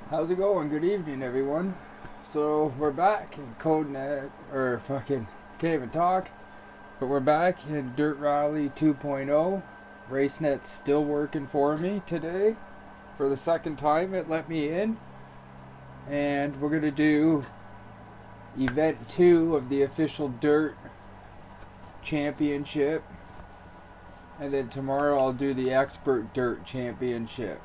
How's it going? Good evening, everyone. So we're back in CodeNet, or fucking can't even talk. But we're back in DirtRally 2.0. RaceNet's still working for me today. For the second time, it let me in, and we're gonna do Event 2 of the official Dirt Championship, and then tomorrow I'll do the Expert Dirt Championship.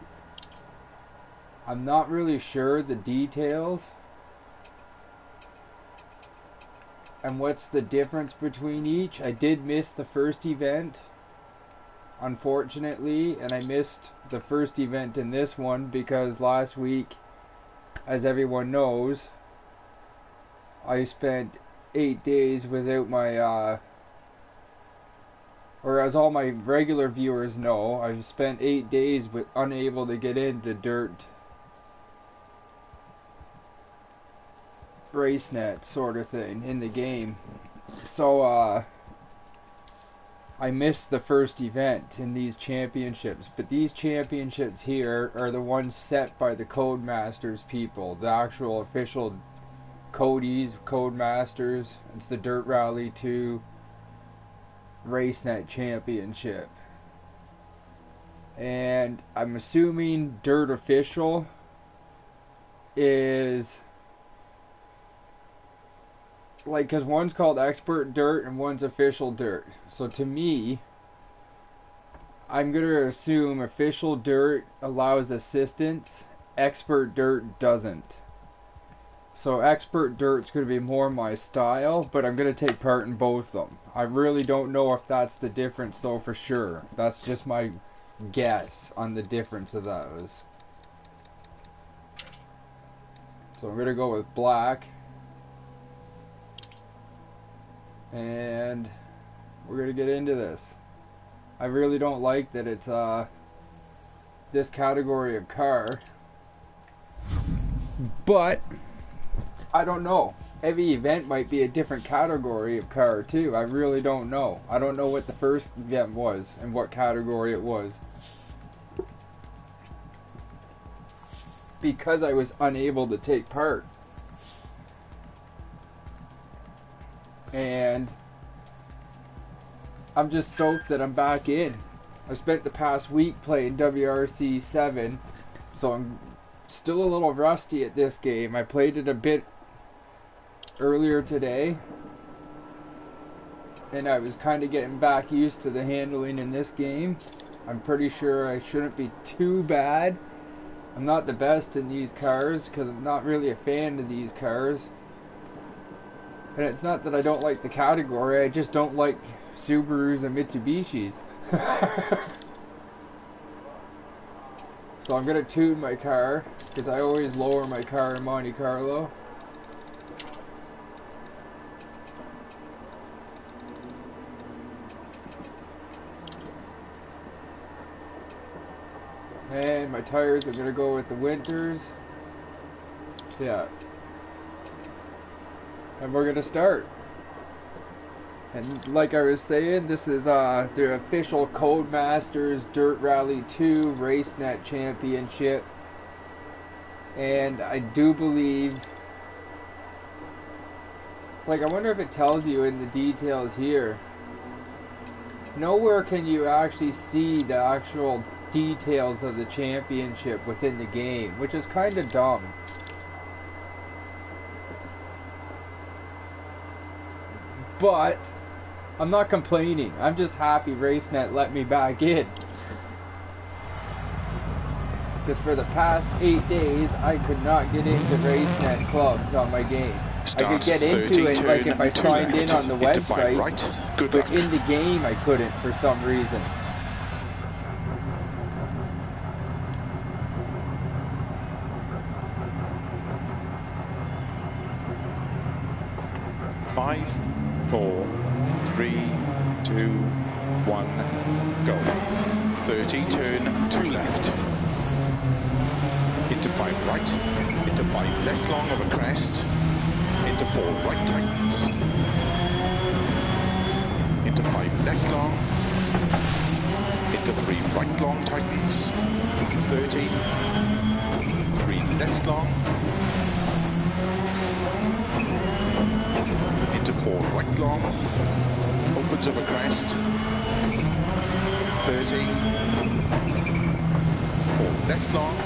I'm not really sure the details and what's the difference between each. I did miss the first event, unfortunately, and I missed the first event in this one because last week, as everyone knows, I spent 8 days without my, or as all my regular viewers know, I spent 8 days unable to get into Dirt RaceNet sort of thing in the game. So I missed the first event in these championships, but these championships here are the ones set by the Codemasters people, the actual official Codemasters. It's the DirtRally 2 RaceNet Championship, and I'm assuming Dirt Official is like, because one's called Expert Dirt and one's Official Dirt. So to me, I'm going to assume Official Dirt allows assistance, Expert Dirt doesn't. So Expert Dirt's going to be more my style, but I'm going to take part in both of them. I really don't know if that's the difference though for sure. That's just my guess on the difference of those. So I'm going to go with black. And we're going to get into this. I really don't like that it's this category of car. But I don't know. Every event might be a different category of car too. I really don't know. I don't know what the first event was and what category it was, because I was unable to take part. And I'm just stoked that I'm back in. I spent the past week playing WRC 7, so I'm still a little rusty at this game. I played it a bit earlier today, and I was kind of getting back used to the handling in this game. I'm pretty sure I shouldn't be too bad. I'm not the best in these cars because I'm not really a fan of these cars. And it's not that I don't like the category, I just don't like Subarus and Mitsubishis. So I'm going to tune my car, because I always lower my car in Monte Carlo. And my tires are going to go with the Winters. Yeah. And we're gonna start. And like I was saying, this is the official Codemasters DirtRally 2 RaceNet Championship. And I do believe, like, I wonder if it tells you in the details here. Nowhere can you actually see the actual details of the championship within the game, which is kind of dumb. But I'm not complaining. I'm just happy RaceNet let me back in. Because for the past 8 days, I could not get into RaceNet clubs on my game. I could get into it like if I signed in on the website, but in the game I couldn't for some reason. Five, 4, 3, 2, 1, go. 30, turn 2 left. Into 5 right. Into 5 left long of a crest. Into 4 right tightens. Into 5 left long. Into 3 right long tightens. 30. 3 left long. Into 4 right long. Opens over crest. 30. 4 left long.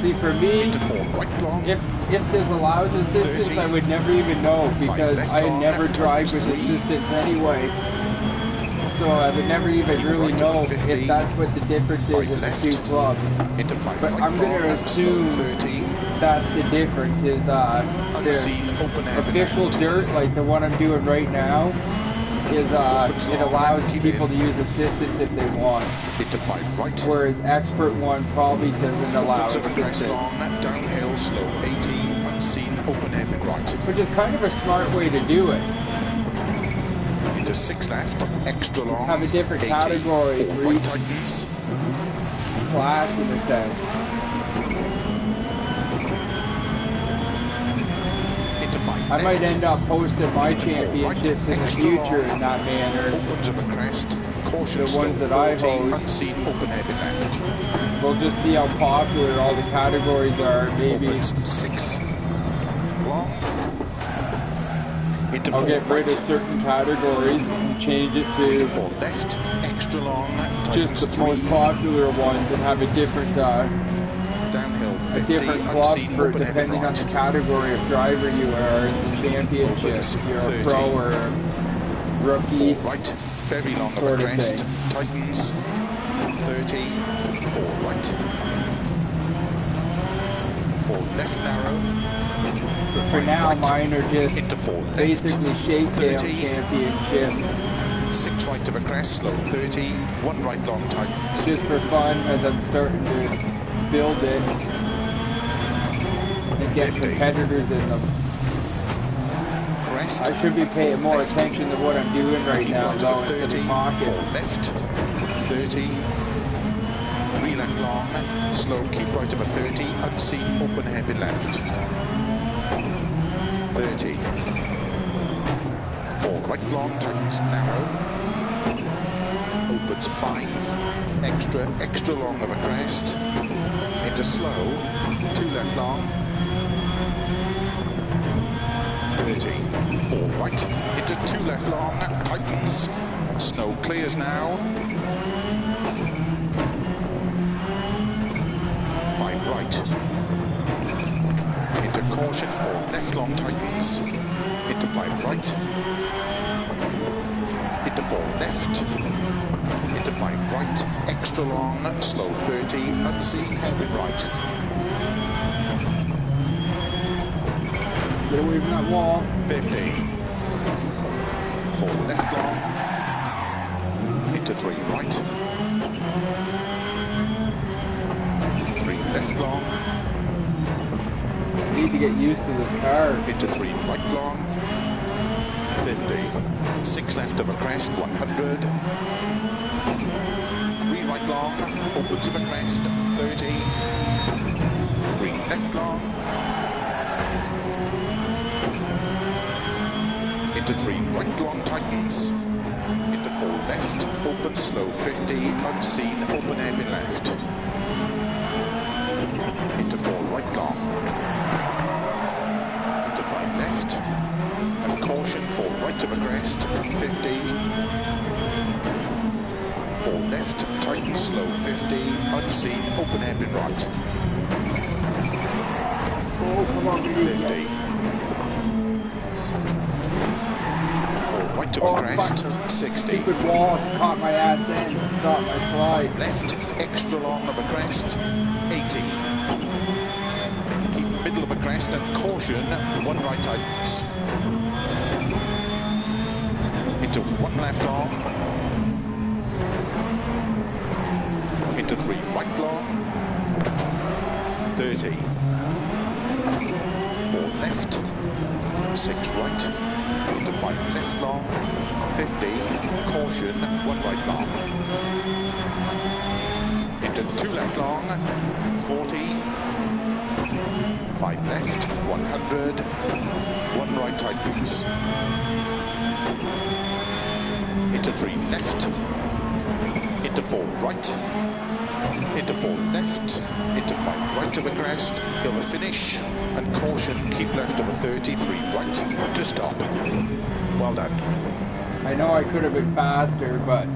See, for me, Into 4 right long. if this allows assistance, 30. I would never even know because left I long, never left drive tightens with 3. assistance anyway. So I would never even Keep really right know over 50. if that's what the difference is 5 in the left. two clubs. Into 5 But right I'm long. going to And slow assume 30. that's the difference is the Unseen open air official left. dirt, like the one I'm doing right now, is it allows keep people in. to use assistance if they want. Into 5 right. Whereas expert one probably doesn't allow Opens over crest long. assistance. Downhill slow 80. Unseen open air right. Which is kind of a smart way to do it. Into 6 left. Extra long. Have a different 80. category 4 for right each tightens. class in a sense. Into 5 I might left. end up posting my Into 4 right. championships in the Extra future long. in that manner. Opens over crest. Caution The slow ones that I 40. host. Unseen open air left. We'll just see how popular all the categories are. Maybe Opens 6 long. Into I'll 4 get rid right. of certain categories and change it to 4 left. Extra long. just the Tightens most 3. popular ones and have a different Downhill 50. club Unseen for open air depending on right. the category of driver you are in the championship. Opens If you're a 30. pro or a rookie. 4 right, very long sort over of crest, thing. tightens, 30, 4 right, 4 left narrow, For now, right, mine are just into 4 left, basically shakedown 30. championship, 6 right over crest, slow 30, 1 right long tightens, just for fun as I'm starting to build it and get 50. competitors in them. crest, I should be paying more left, attention to what I'm doing right keep now, right though, over instead 30, of 4 talking. left, 30, 3 left long, slow, keep right over 30, unseen, open hairpin left, 30, 4 right long, tightens narrow, opens 5, extra long of a crest, into slow, 2 left long, 30, 4 right, into 2 left long, tightens, snow clears now, 5 right, into caution, 4 left long tightens, into 5 right, into 4 left, into 5 right, extra long, slow 30, unseen, hairpin right, Get away from that wall. 50, 4 left long, into 3 right, 3 left long, I need to get used to this car. into 3 right long, 50, 6 left of a crest, 100, 3 right long, opens of a crest, 30, 3 left long, into 3 right long tightens, into 4 left, open slow 50, unseen, open hairpin left, into 4 right long, into 5 left, and caution 4 right of a crest, 50, 4 left, tighten slow 50, unseen, open hairpin right, Oh, come on, 50. 4 right of a crest, 60. Stupid wall caught my ass in. Stop my slide. Left, extra long of a crest, 80. Keep middle of a crest and caution, 1 right tightens. Into 1 left long. Into 3 right long. 30. 4 left. 6 right. Into 5 left long. 50. Caution, 1 right long. Into 2 left long. 40. 5 left. 100. 1 right tightens. Into 3 left. Into 4 right. into 4 left, into 5 right of a crest, over finish, and caution, keep left of a 30, 3 right to stop. Well done. I know I could have been faster, but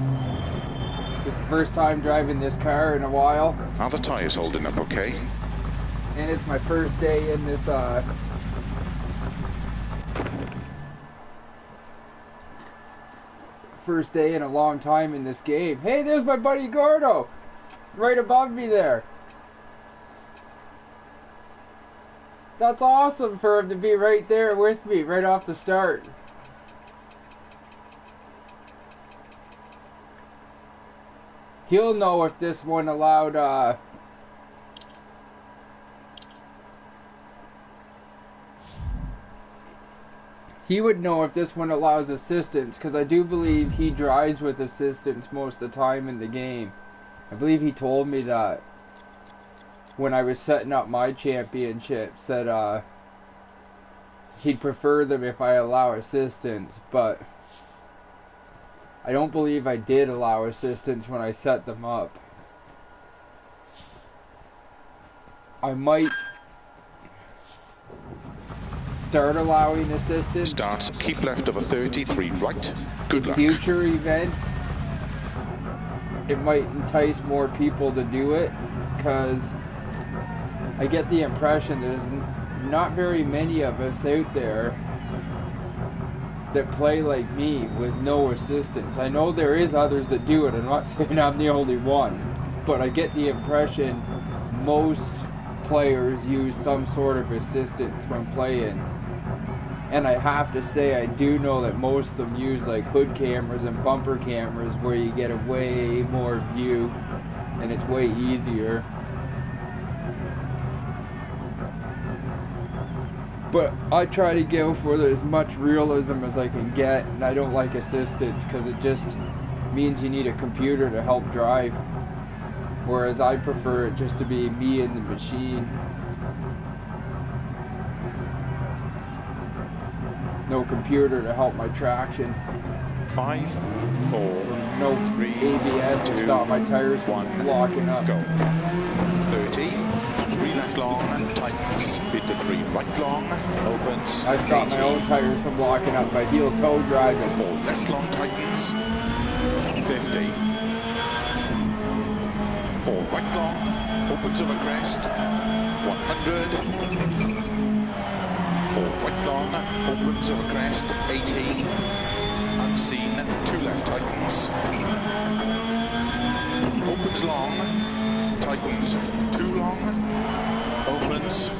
it's the first time driving this car in a while. Are the tyres holding up okay? And it's my first day in this, first day in a long time in this game. Hey, there's my buddy Gordo! Right above me there. That's awesome for him to be right there with me, right off the start. He'll know if this one allowed, he would know if this one allows assistance, because I do believe he drives with assistance most of the time in the game. I believe he told me that when I was setting up my championships, that he'd prefer them if I allow assistance, but I don't believe I did allow assistance when I set them up. I might start allowing assistance. Start, keep left of a 30, 3 right. Good luck. Future events, it might entice more people to do it, because I get the impression there's not very many of us out there that play like me with no assistance. I know there is others that do it. I'm not saying I'm the only one, but I get the impression most players use some sort of assistance when playing. And I have to say, I do know that most of them use like hood cameras and bumper cameras, where you get a way more view and it's way easier. But I try to go for as much realism as I can get, and I don't like assistance because it just means you need a computer to help drive. Whereas I prefer it just to be me and the machine. No computer to help my traction. 5, 4, no 3, ABS to 2, stop my tires from 1, locking up. Go. 30, 3 left long, tightens, into 3 right long, opens. I stop 80, my own tires from locking up by heel toe driving. 4 left long, tightens, 50. 4 right long, opens over crest, 100. 4 right long, opens over crest, 80. Unseen, 2 left tightens. Opens long, tightens, 2 long, opens,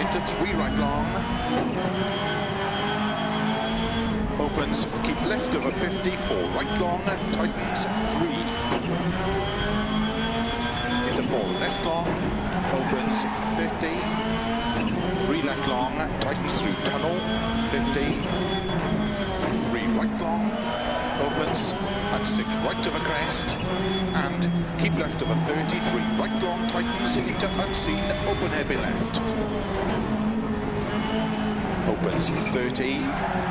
into 3 right long, opens, keep left over 50, 4 right long, tightens, 3, into 4 left long, opens, 50, 3 left long, tightens through tunnel, 50, 3 right long, opens, and 6 right of a crest, and keep left of a 30, 3 right long, tightens into unseen, open heavy left. Opens 30,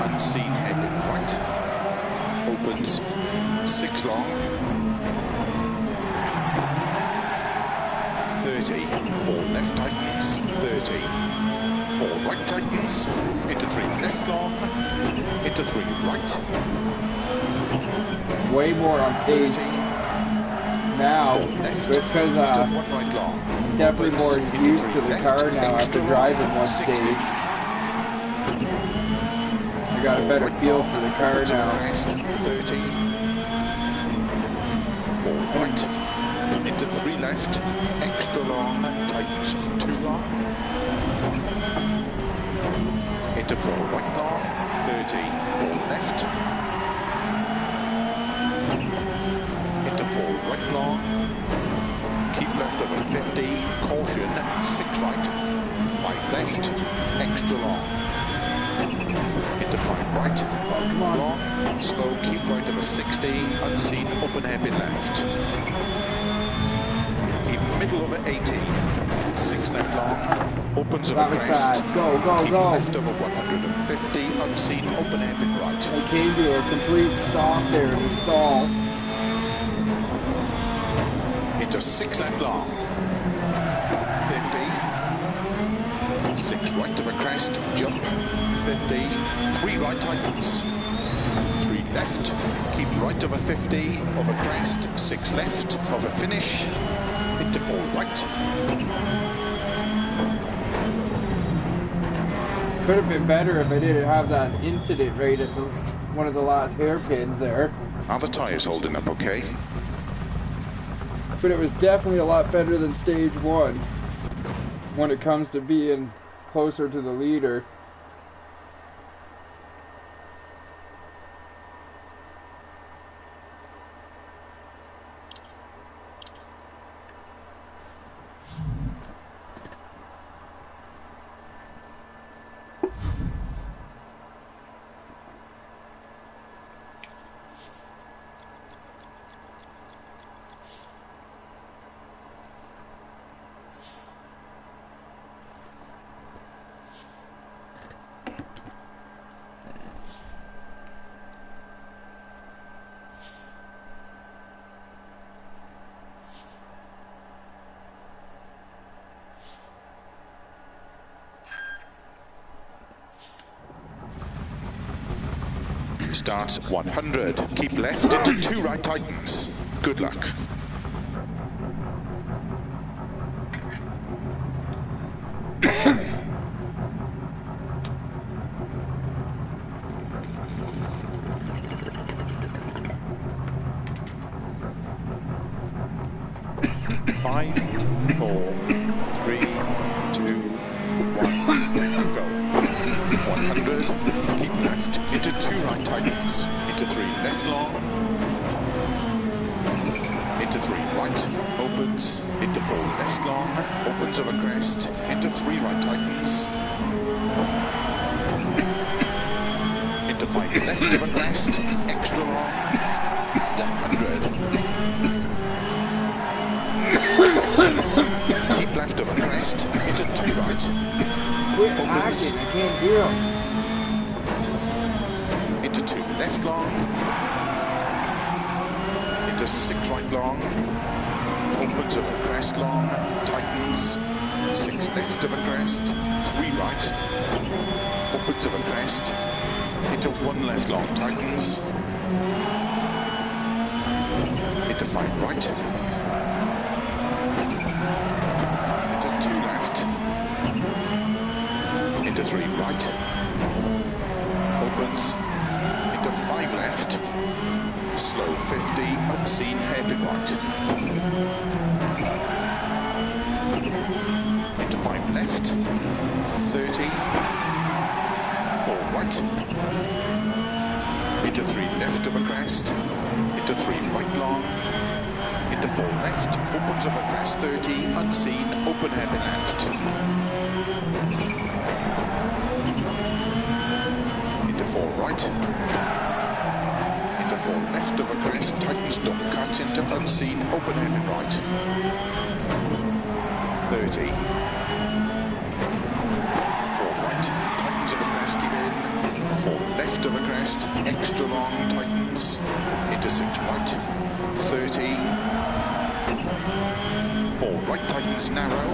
unseen heavy right. Opens 6 long, 30, 4 left tightens, 30, 4 right tightens, into 3 left long, into 3 right. Way more on pace now, because right long. definitely more used to the car now after driving one stage. I got a better feel for the car now. 30, 4 right, into 3 left, extra long, tightens 2 long, into 4 right long, 30, 4 left, into 4 right long, keep left over 50, caution, 6 right, 5 left, extra long, into 5 right, long, slow, keep right over 60, unseen, open hairpin left, keep middle over 80, 6 left long, opens over crest, go, go, keep go. left over 150, unseen, open hairpin right. I came to a complete stop there in the stall. into 6 left long, 50, 6 right of a crest, jump, 50, 3 right tightens, 3 left, keep right of a 50, of a crest, 6 left, of a finish, into 4 right. Could have been better if I didn't have that incident right at one of the last hairpins there. Are the tyres holding up okay? But it was definitely a lot better than stage 1 when it comes to being closer to the leader. Starts 100, keep left into 2 right tightens. Good luck. Five, 4, 3, 2, 1, go. 100, keep left into 2 right tightens, into 3 left long, into 3 right, opens, into 4 left long, opens of a crest, into 3 right tightens, into 5 left of a crest, extra long, 100. Keep left of a crest, into 2 right. Quit hacking, I can't hear him. Into 2 left long, into 6 right long, opens of a crest long, tightens, 6 left of a crest, 3 right, opens of a crest, into 1 left long, tightens, into 5 right, into 2 left, into 3 right, opens, into 5 left, slow 50, unseen, hairpin right, into 5 left, 30, 4 right, into 3 left of a crest, into 3 right long, into 4 left, opens of a crest, 30, unseen, open hairpin left. Into 4 right, into 4 left of a crest, tightens, don't cut, into unseen, open hairpin right. 30. 4 right, tightens of a crest, keep in. 4 left of a crest, extra long, tightens, into 6 right. 30. 4 right, tightens, narrow,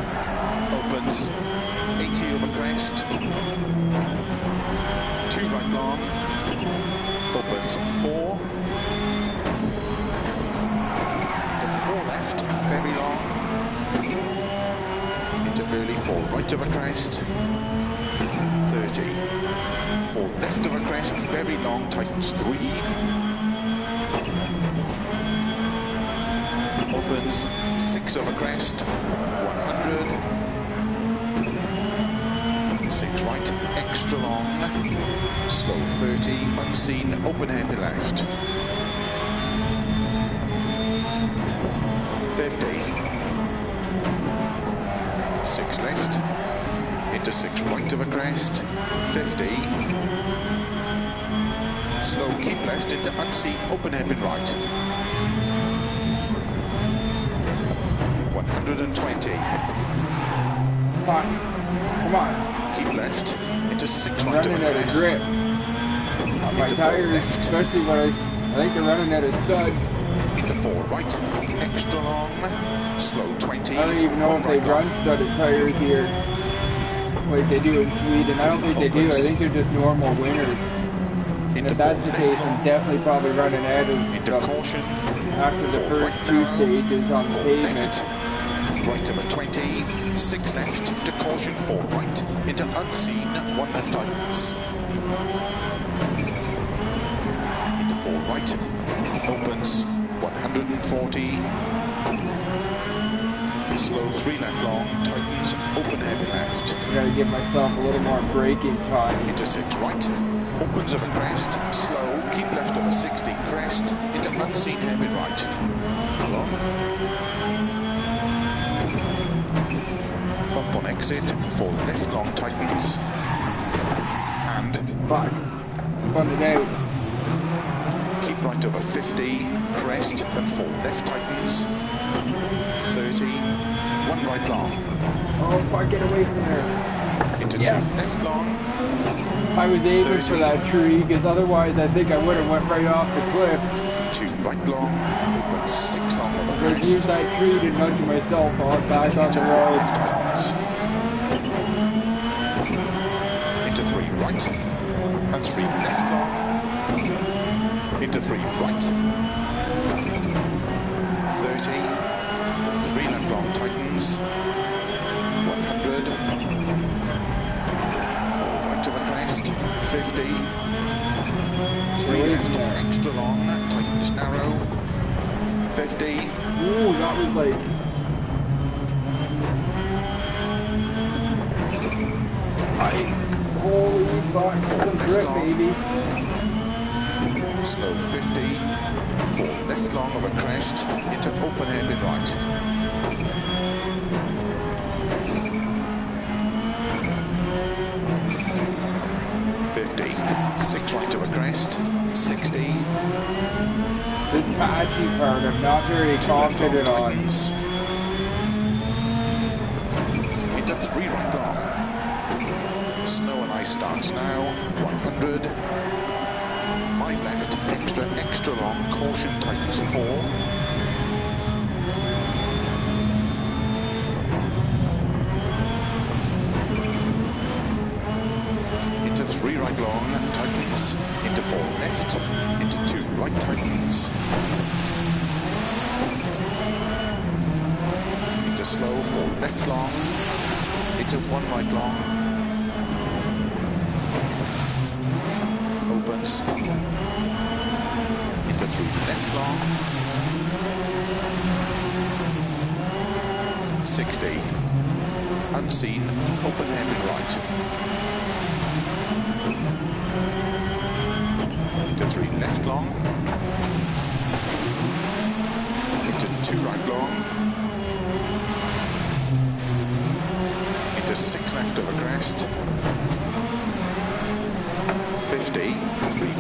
opens, 80 of a crest. 2 right long, opens 4, into 4 left, very long, into early 4 right of a crest, 30, 4 left of a crest, very long, tightens 3, opens 6 of a crest, 100, 6 right, extra long, slow 30, unseen, open hairpin left. 50, 6 left, into 6 right of a crest, 50, slow, keep left, into unseen, open hairpin right. 120. Come on. Keep left, into 6 right of a Running at a crest. grip. My Into 4 tires, left. especially when I think they're running at a studs. Into 4 right, extra long, slow 20. I don't even know if they run studded tires here like they do in Sweden. I don't think they do. I think they're just normal winners. And if that's the case, I'm definitely probably running out of into caution after the first two stages on the pavement. Right over 20, 6 left to caution, 4 right into unseen, 1 left tightens. Into 4 right, opens 140. Slow 3 left long, tightens, open heavy left. I gotta give myself a little more braking time. Into 6 right, opens of a crest, slow, keep left over 60, crest, into unseen heavy right. Long. Bump on exit, 4 left long tightens. And Fuck. Spun it out. keep right over 50, crest, then 4 left tightens. 30, 1 right long. Oh, fuck, get away from there. Into Yes. 2 left long. I was aiming 30. for that tree, because otherwise I think I would have went right off the cliff. 2 right long. 6 long over I'm going to crest. use that tree to nudge myself on back on Into the 4 road. left tightens. Into 3 right. And 3 left long. Into 3 right. 30. 3 left long tightens. 100. 4 right over crest. 50. 3 left extra long. Tightens narrow. 50. Ooh, that was like... Holy fuck, that's a grip, baby. Slow 50. 4 left long of a crest into open heavy right. 50. 6 right of a crest. 60. This patchy part I'm not very confident on. Tightens. Into 3 right long. Snow and ice starts now. 100. 5 left, extra long, caution tightens 4. Into 3 right long, tightens, into 4 left, into 2 right tightens. Into slow, 4 left long, into 1 right long. Opens. Into 3 left long. 60. Unseen, open heavy right. Into 3 left long. Into 2 right long. Into 6 left over crest. 50, 3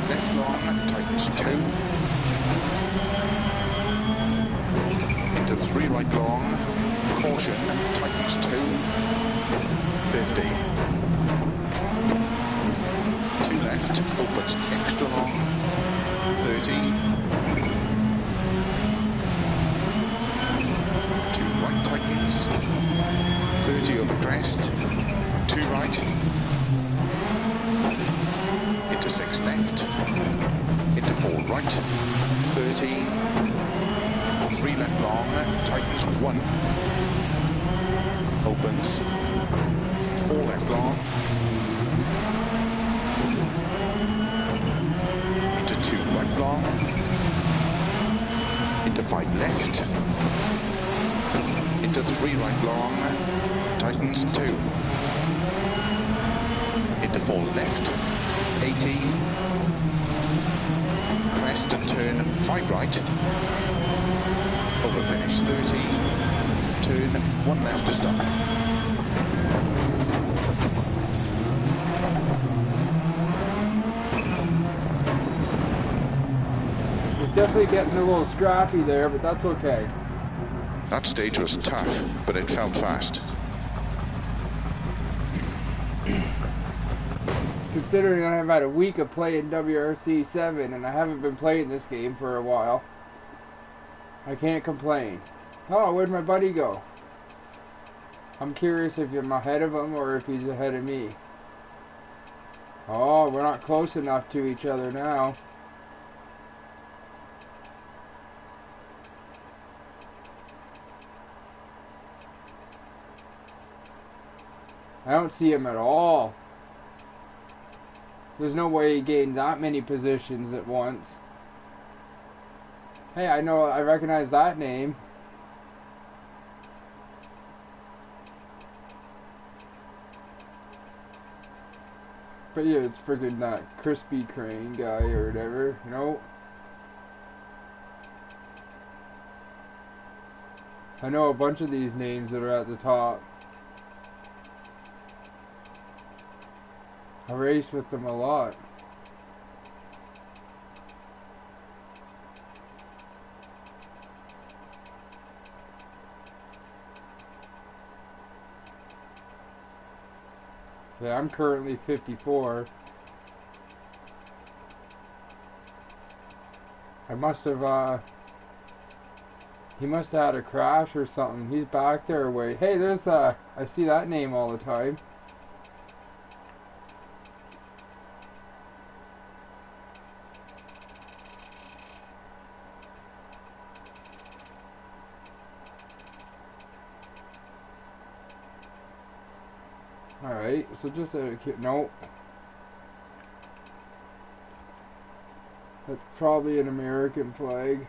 left long, tightens 2. Into 3 right long, caution, tightens 2. 50. 2 left, opens extra long. 30. 2 right tightens. 30 over crest. 2 right. Into 6 left, into 4 right, 30, 3 left long, tightens 1, opens, 4 left long, into 2 right long, into 5 left, into 3 right long, tightens 2, into 4 left, 80, crest and turn 5 right, over finish 30, turn 1 left to stop. It's definitely getting a little scrappy there, but that's okay. That stage was tough, but it felt fast. Considering I've had a week of playing WRC 7 and I haven't been playing this game for a while. I can't complain. Oh, where'd my buddy go? I'm curious if I'm ahead of him or if he's ahead of me. Oh, we're not close enough to each other now. I don't see him at all. There's no way he gained that many positions at once. Hey, I recognize that name. But yeah, it's friggin' that Crispy Crane guy or whatever. Nope. I know a bunch of these names that are at the top. I race with them a lot. Yeah, I'm currently 54. I must have, he must have had a crash or something. He's back there way. Hey, there's, I see that name all the time. Alright, so just a nope. That's probably an American flag.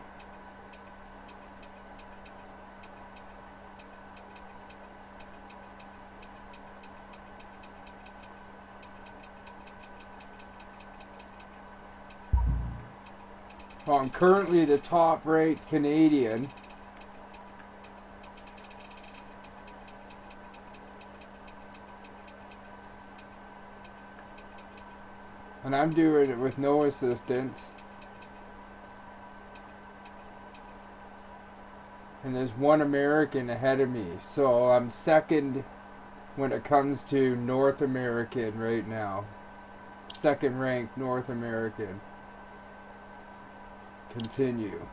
Well, I'm currently the top ranked Canadian. And I'm doing it with no assistance. And there's one American ahead of me. So I'm second when it comes to North American right now. Second ranked North American. Continue.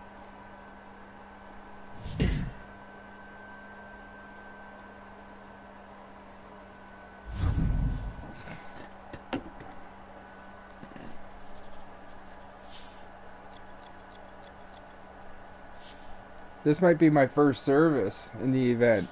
This might be my first service in the event.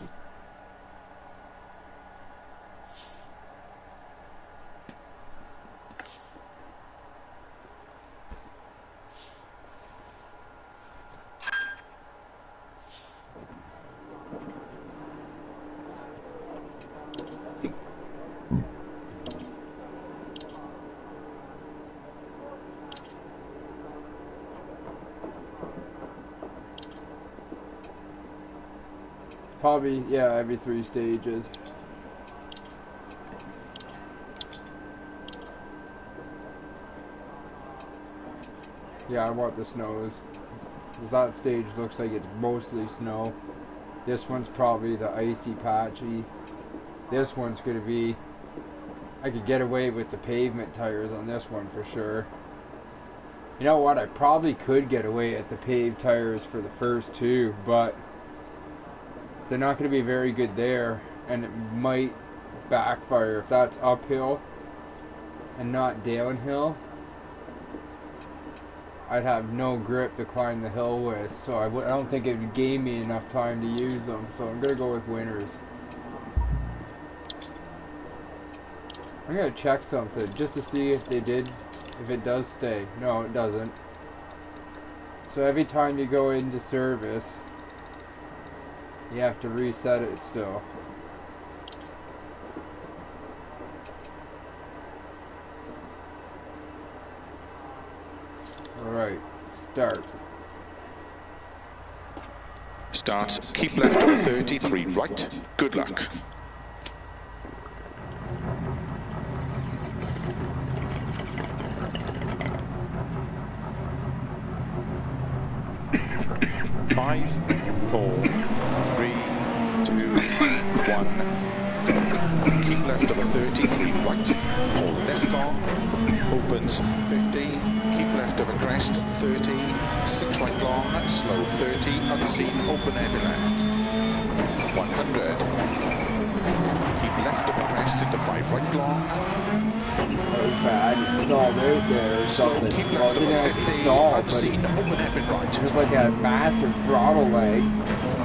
Probably, yeah, every 3 stages. Yeah, I want the snows. That stage looks like it's mostly snow. This one's probably the icy patchy. This one's going to be... I could get away with the pavement tires on this one for sure. You know what? I probably could get away at the paved tires for the first 2, but... they're not going to be very good there, and it might backfire if that's uphill and not downhill. I'd have no grip to climb the hill with, so I don't think it would gain me enough time to use them, so I'm going to go with winners. I'm going to check something just to see if if it does stay. No, it doesn't. So every time you go into service, you have to reset it still. Alright, start. Start, keep left on 33 right. Good luck. Five, 4, 3, 2, 1. Keep left over 33 right. For left long, opens 50. Keep left of a crest, 30, 6 right long, slow 30, unseen, open heavy left. 100. Keep left of a crest into 5 right long. That was bad. It stalled out there or Slow, something. keep Well, left it of didn't a actually 50, stall, but unseen, open heavy right. it was like a massive throttle lag.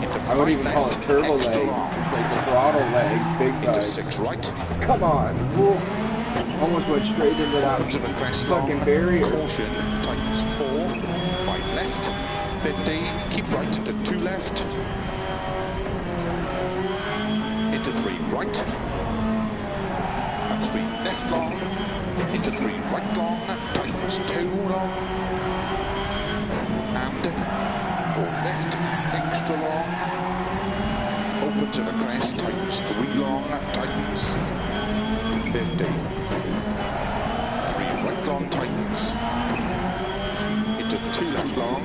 Into I wouldn't 5 even call it left, turbo extra lag. long. It's like the throttle lag, big Into time. 6 right. Come on. Whoa. Almost went straight into that Of a crest fucking long. barrier. Caution, tightens 4, 5 left, 50, keep right into 2 left. Into 3 right. And 3 left long. Into 3 right long, tightens 2 long. And 4 left, extra long. Open to the crest, tightens 3 long, tightens 50. 3 right long, tightens. Into 2 left long.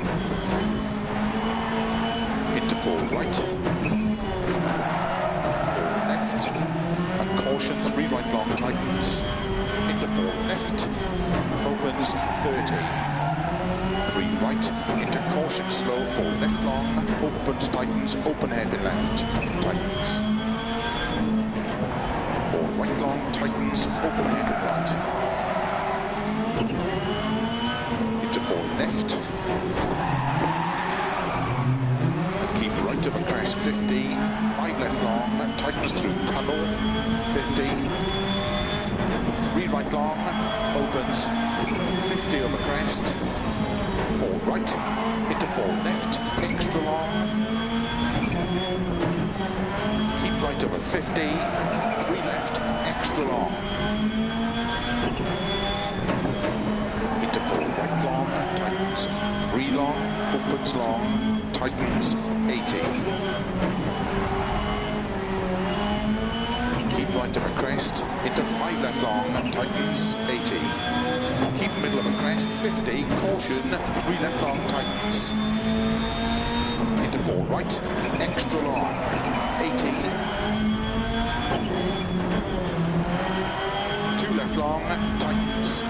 Into 4 right. 4 left. And caution, 3 right long, tightens. Into 4 left. Opens 30. 3 right. Into caution, slow, 4 left long. Opens, tightens, open heavy left. Tightens. 4 right long, tightens, open heavy right. Into 4 left. Keep right of a crest, 50. 5 left long, tightens through tunnel, 50. 3 right long, opens, 50 over crest. 4 right, into 4 left, extra long. Keep right over 50. 3 left, extra long. Into 4 right long, tightens 3 long, opens long, tightens 80. Keep right of a crest, into 5 left long, tightens 80. Keep middle of a crest, 50, caution, 3 left long, tightens. Into 4 right, extra long, 80. 2 left long, tightens.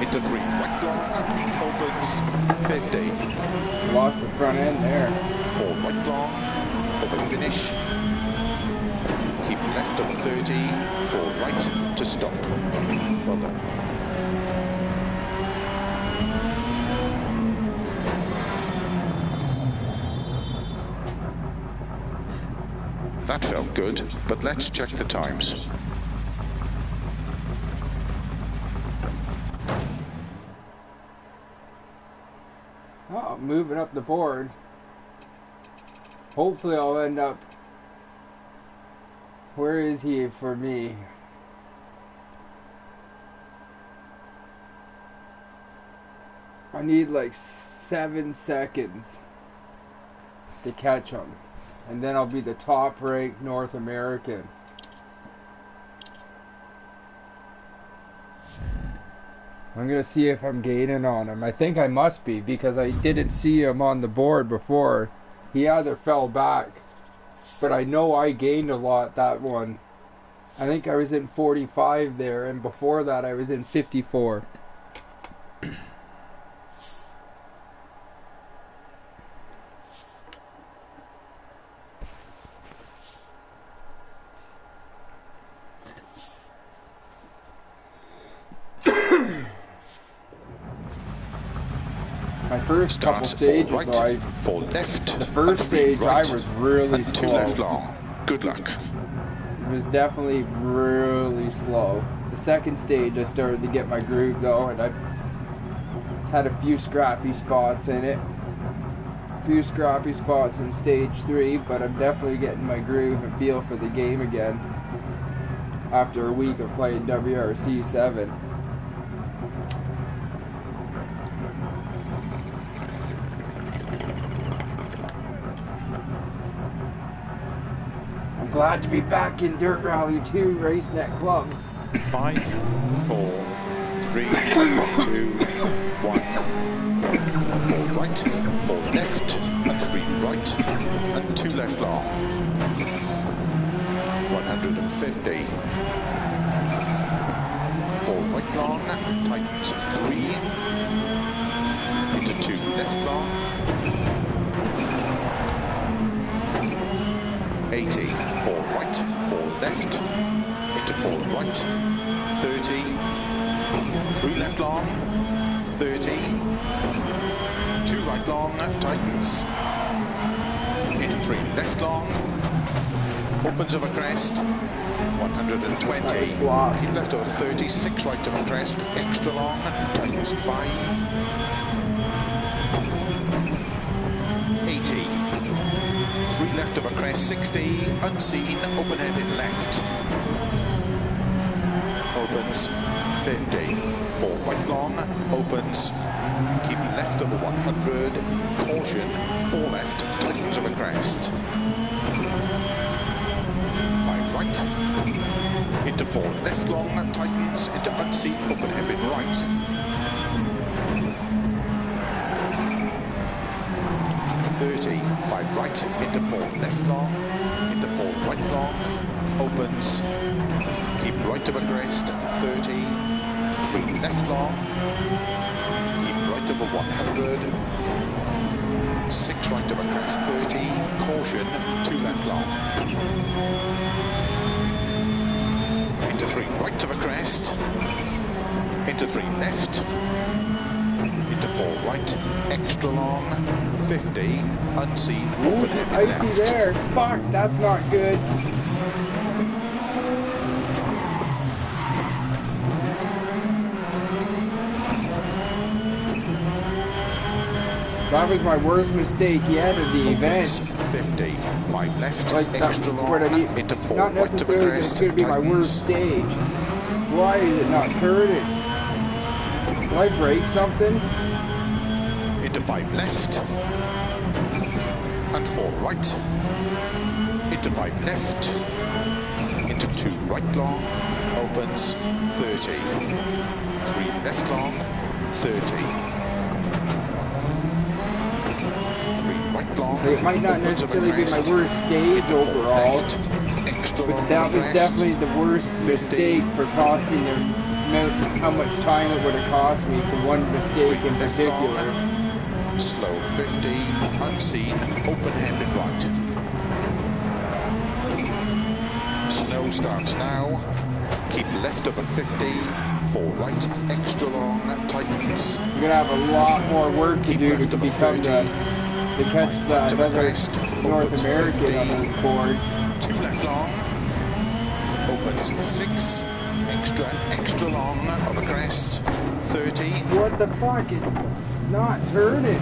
Into 3 right long, opens 50. Lost the front end there. 4 right long, over finish. Keep left of 30, 4 right to stop. Well done. That felt good, but let's check the times. Oh, moving up the board. Hopefully I'll end up... Where is he for me? I need like 7 seconds to catch him. And then I'll be the top ranked North American. I'm gonna see if I'm gaining on him. I think I must be because I didn't see him on the board before. He either fell back, but I know I gained a lot that one. I think I was in 45 there, and before that I was in 54. My first couple stages, right, though, 4 left, the first stage right, I was really and 2 slow. left long. Good luck. It was definitely really slow. The second stage I started to get my groove though, and I had a few scrappy spots in it. A few scrappy spots in stage 3, but I'm definitely getting my groove and feel for the game again after a week of playing WRC 7. I'm glad to be back in DirtRally 2 RaceNet clubs. 5, 4, 3, 2, 1. 4 right, 4 left, and 3 right, and 2 left long. 150. 4 right long, tightens 3, into 2 left long, 80, 4 right, 4 left, into 4 right, 30, 3 left long, 30, 2 right long, tightens, into 3 left long, opens over crest, 120, keep left over 30, 6 right over crest, extra long, tightens 5, 80, 3 left over crest, 60, unseen, open heading left, opens 50, 4 right long, opens, keep left over 100, caution, 4 left, tightens over crest, 5 right, into 4 left long, tightens, into unseen, open heading right, 30, 5 right, into 4 left long, into 4 right long, opens, keep right over crest, 30, 3 left long, keep right over 100, 6 right over crest, 30, caution, 2 left long, into 3 right over crest, into 3 left, into 4 right, extra long, 50, unseen, open heavy left. Icy there. Fuck, that's not good. That was my worst mistake yet of the event. 50, 5 left, Like extra long, what I mean, into 4 not right over necessarily that crest, it's going to be my worst stage. Why is it not turning? Did I break something? into 5 left, and 4 right, into 5 left, into 2 right long, opens, 30, 3 left long, 30, 3 right long, It might not opens over necessarily be my crest, worst stage overall, left, extra but long that over was crest, definitely the worst 50, mistake for costing them how much time it would have cost me for one mistake in left particular. long, slow 50, unseen, open handed right. Snow starts now, keep left over 50, 4 right, extra long, tightens. You're gonna have a lot more work to Keep do left to over become 30, to catch right over another crest, North opens American 50, on the board. 2 left long, opens 6, extra long, over crest, 30. What the fuck? It's not turning.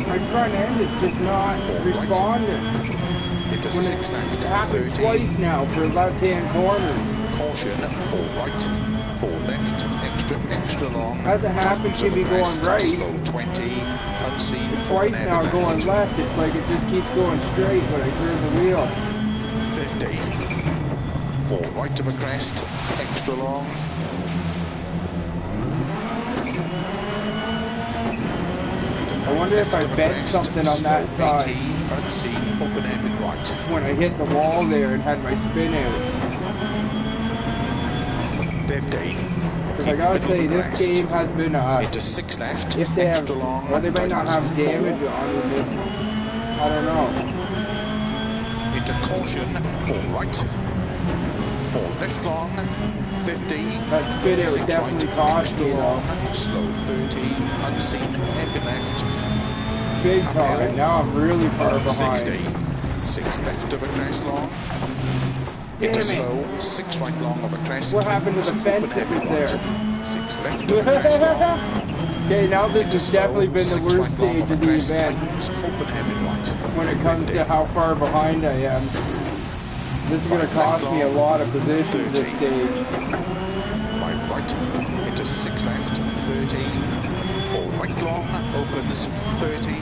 My front end is just not responding. Into When 6 it left, happened 30. twice now for left-hand corner. Caution, 4 right, 4 left, extra long. Hasn't happened to me going crest, right. Slow 20, unseen. Twice now going left. It's like it just keeps going straight when I turn the wheel. 50. 4 right of a crest, extra long. I wonder if I bent something on that side 80, unseen, open air and right. when I hit the wall there and had my spin out. 50. Because I gotta say, this game has been, into 6 left, if they have, extra long. well, they might not have damage on this. I don't know. Into caution, 4 right, 4 left long, 50. That spin out 6 definitely right, cost extra me though. long, slow 30, unseen, hairpin left. Big time. Now I'm really far behind. 60, 6 left of a crest long. Damn Into it. slow, 6 right long of a crest. What happened to the fence that was there? 6 left of a crest long. Okay, now this Into has slow, definitely been the 6 worst right long stage of of a the crest, event tightens, open heavy right. when it comes 50. to how far behind I am. This is going to cost me a lot of positions this 30. stage. 5 right, into 6 left, 30. 4 right long, opens, 30.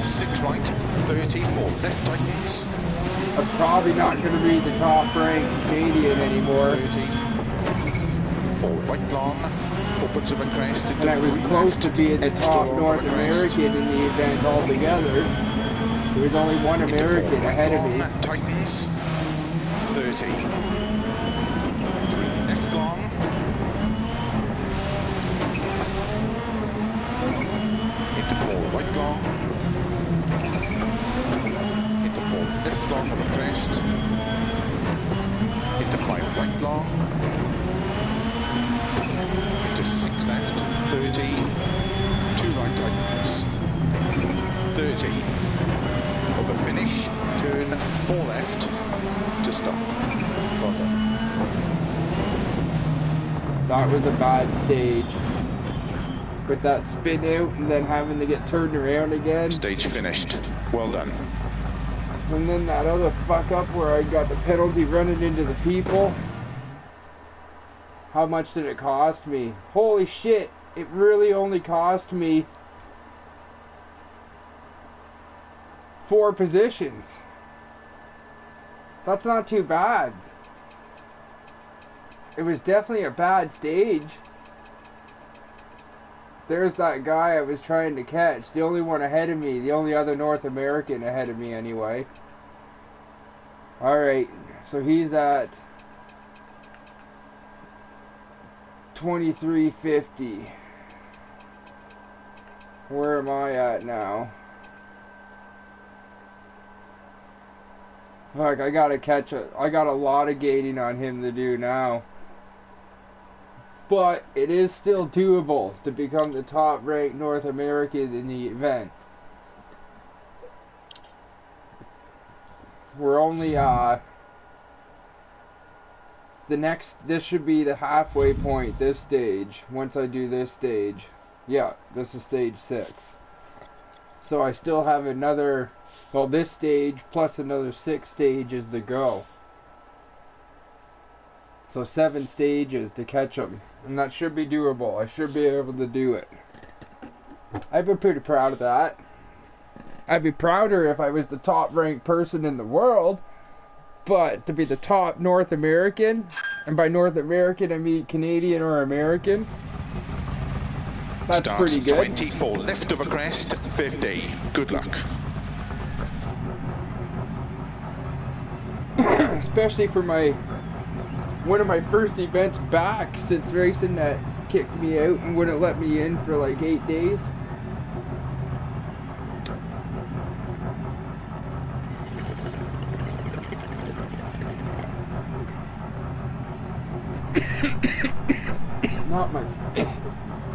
6 right, 30. 4 left tightens, I'm probably not going to be the top ranked Canadian anymore. 30. 4 right long, opens of a crest into And I was 3 close left, to being the extra top long North of a crest. American in the event altogether. There was only one Into American 4 right ahead of me. long, tightens, 30. 3 left long, long. Into 4 left long of a crest. Into 5 right long. Into 6 left, 30. 2 right tightens. 30. Over finish, turn 4 left to stop. Well done. That was a bad stage. With that spin out and then having to get turned around again. Stage finished. Well done. And then that other fuck up where I got the penalty running into the people. How much did it cost me? Holy shit, it really only cost me 4 positions. That's not too bad. It was definitely a bad stage. There's that guy I was trying to catch. The only one ahead of me. The only other North American ahead of me anyway. Alright. So he's at 2350. Where am I at now? Fuck, I gotta catch it. I got a lot of gating on him to do now. But it is still doable to become the top ranked North American in the event. We're only this should be the halfway point, this stage. Once I do this stage. Yeah, this is stage 6. So I still have another, well, this stage plus another 6 stages to go. So 7 stages to catch them. And that should be doable. I should be able to do it. I'd be pretty proud of that. I'd be prouder if I was the top ranked person in the world. But to be the top North American, and by North American I mean Canadian or American, that's Starts pretty good. 24 left of a crest, 50. Good luck. Especially for one of my first events back since RaceNet kicked me out and wouldn't let me in for like 8 days.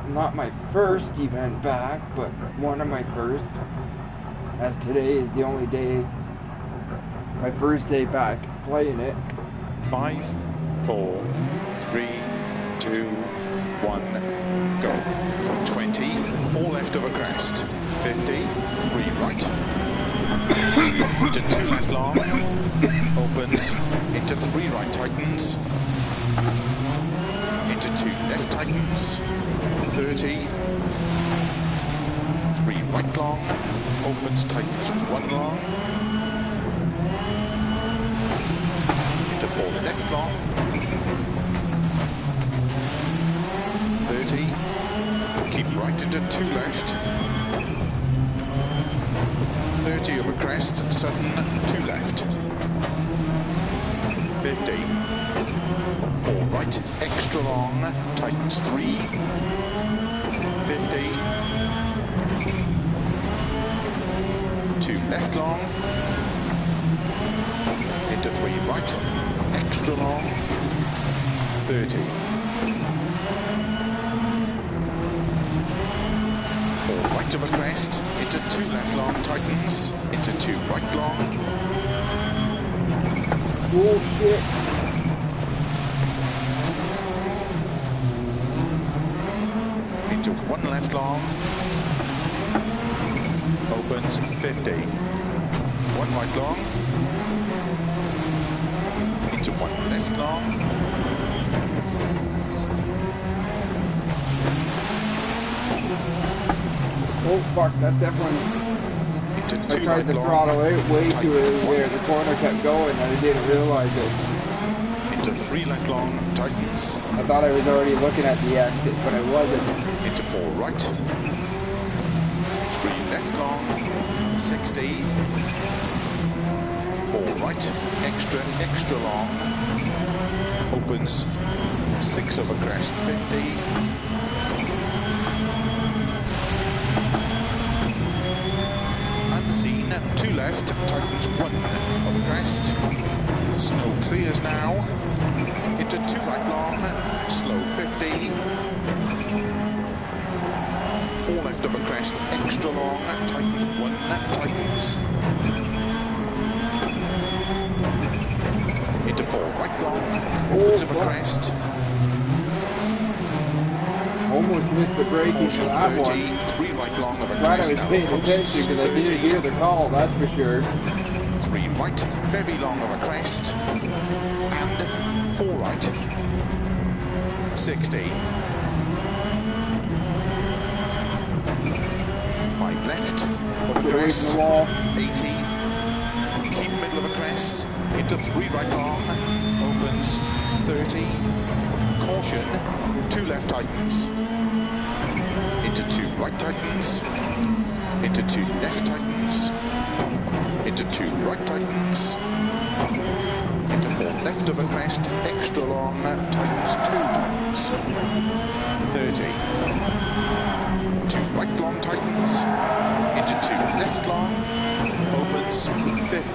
Not my first event back, but one of my first, as today is the only day, my first day back playing it. 5, 4, 3, 2, 1, go. 20, 4 left of a crest. 50, 3 right. To 2 left long. Opens. Into 3 right tightens. Into 2 left tightens. 30. 3 right long. Opens, tightens 1 long. Into 4 left long. 30. Keep right into 2 left. 30 over crest, sudden 2 left. 50. 4 right, extra long, tightens 3. 50. 2 left long. Into 3 right, extra long. 30. 4 right of a crest, into 2 left long, tightens, into 2 right long. Oh shit. Into 1 left long. Opens 50. 1 right long. Into 1 left long. Oh fuck, that definitely... Into 2 I tried right to long. throttle out way too Tightens early there. The corner kept going and I didn't realize it. Into 3 left long, tightens. I thought I was already looking at the exit, but I wasn't. Into 4 right. 3 left long, 60. 4 right, extra long. Opens 6 over crest, 50. 2 left, tightens 1 over crest. Snow clears now. Into 2 right long, slow 50. 4 left over crest, extra long, tightens 1, tightens. Into 4 right long, opens over crest. Almost missed the braking for that 30, one. 3 right long over Glad I crest. was paying attention because I didn't hear the call, that's for sure. 3 right, very long over crest. And 4 right. 60. 5 left, over Get away crest, from the wall. 80, keep middle of a crest, into 3 right long, opens, 30, caution, 2 left tightens, into 2 right tightens, into 2 left tightens, into 2 right tightens, into 4 left of a crest, extra long, tightens, 2 tightens, 30, 2 right long tightens, into 2 left long, opens, 50,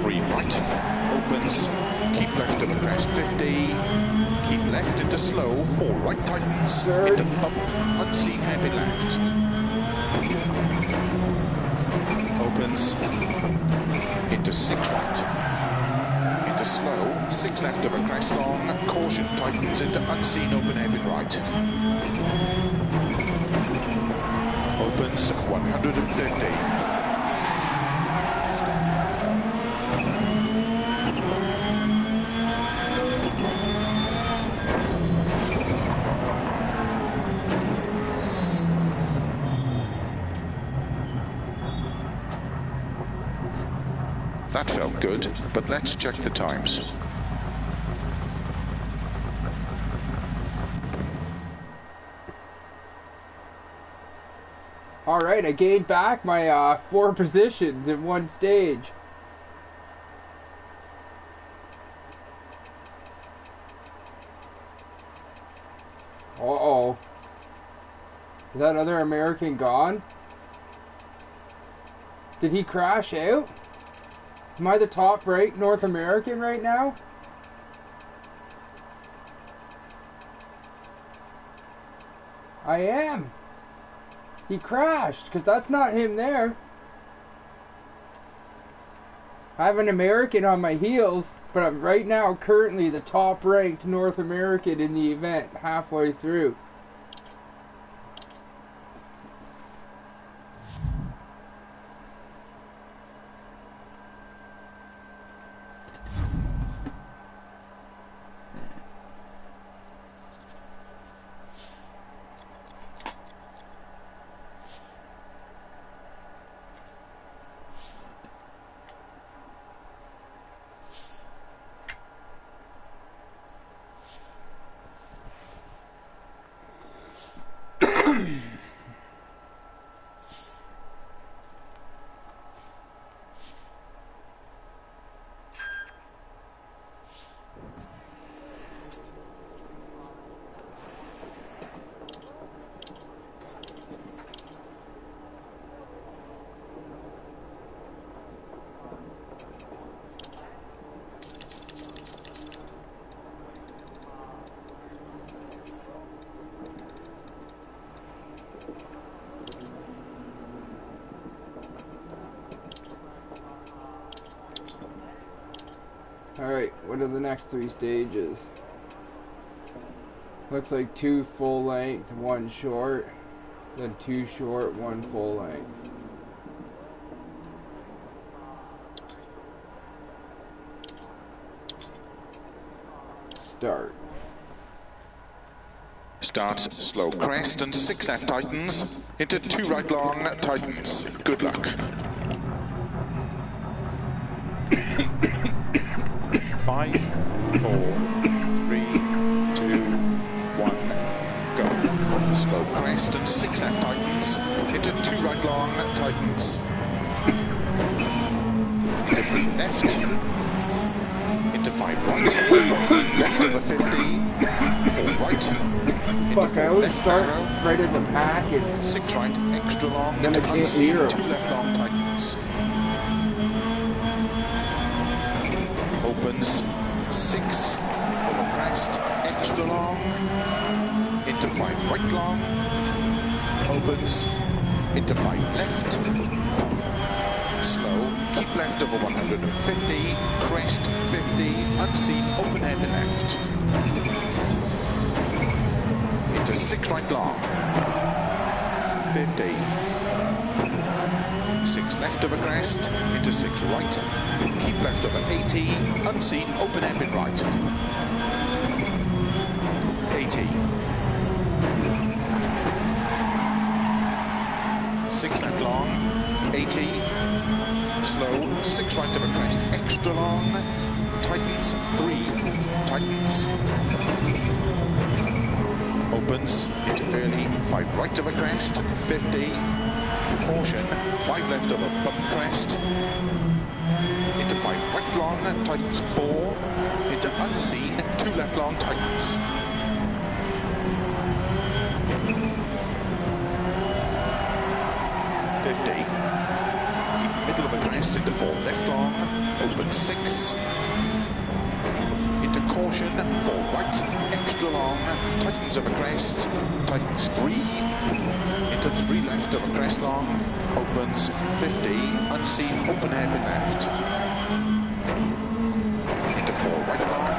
3 right, opens, keep left of a crest, 50, keep left into slow, 4 right tightens, into up, unseen hairpin left, opens, into 6 right, into slow, 6 left of a crest long, caution tightens into unseen open hairpin right. Opens 150. That felt good, but let's check the times. Alright, I gained back my 4 positions in one stage. Uh-oh. Is that other American gone? Did he crash out? Am I the top right North American right now? I am. He crashed, because that's not him there. I have an American on my heels, but I'm right now currently the top ranked North American in the event, halfway through. Alright, what are the next 3 stages? Looks like 2 full length, 1 short, then 2 short, 1 full length. Start. Starts slow crest and 6 left tightens, into 2 right long tightens. Good luck. 5, 4, 3, 2, 1, go. Slow crest and 6 left tightens, into 2 right long tightens. Into 3 left, into 5 right, left over 50, 4 right, into Fuck, I 4 always left start narrow, right as a pack and 6 right, extra long, then I into can't hear unseen, 2 'em. left long tightens. Opens, 6, over crest, extra long, into 5 right long, opens, into 5 left, slow, keep left over 150, crest 50, unseen, open heavy left, into 6 right long, 50, 6 left over crest, into 6 right, keep left over 80, unseen, open hairpin right, 80, 6 left long, 80, slow, 6 right over crest, extra long, tightens, 3, tightens, opens, into early, 5 right over crest, 50, caution, 5 left over bump crest, into 5 right long, tightens 4, into unseen, 2 left long, tightens. 50, keep middle of a crest, into 4 left long, open 6, into caution, 4 right, extra long, tightens over crest, tightens 3, into 3 left over crest long, opens 50, unseen, open hairpin left, into 4 right long,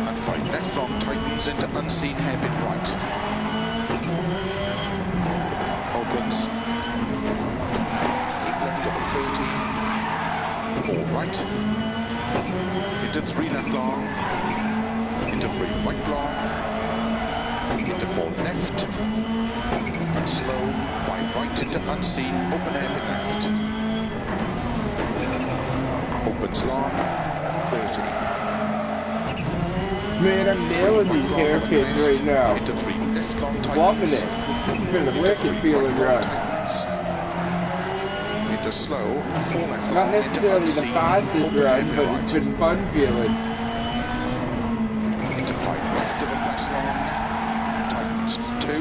and 5 left long, tightens into unseen hairpin right, opens, keep left over 30, 4 right, into 3 left long, into 3 right long, into 4 left, and slow, 5 right into unseen, open hairpin left, opens long, 30, Man, I'm nailing these hairpins right now. into 3 left long tightens, Loving it. It's been a wicked feeling run. into slow, 4 left Not long, necessarily into the unseen, fastest open run, hairpin but right, it's been fun feeling. into 5 left of a crest long, tightens 2,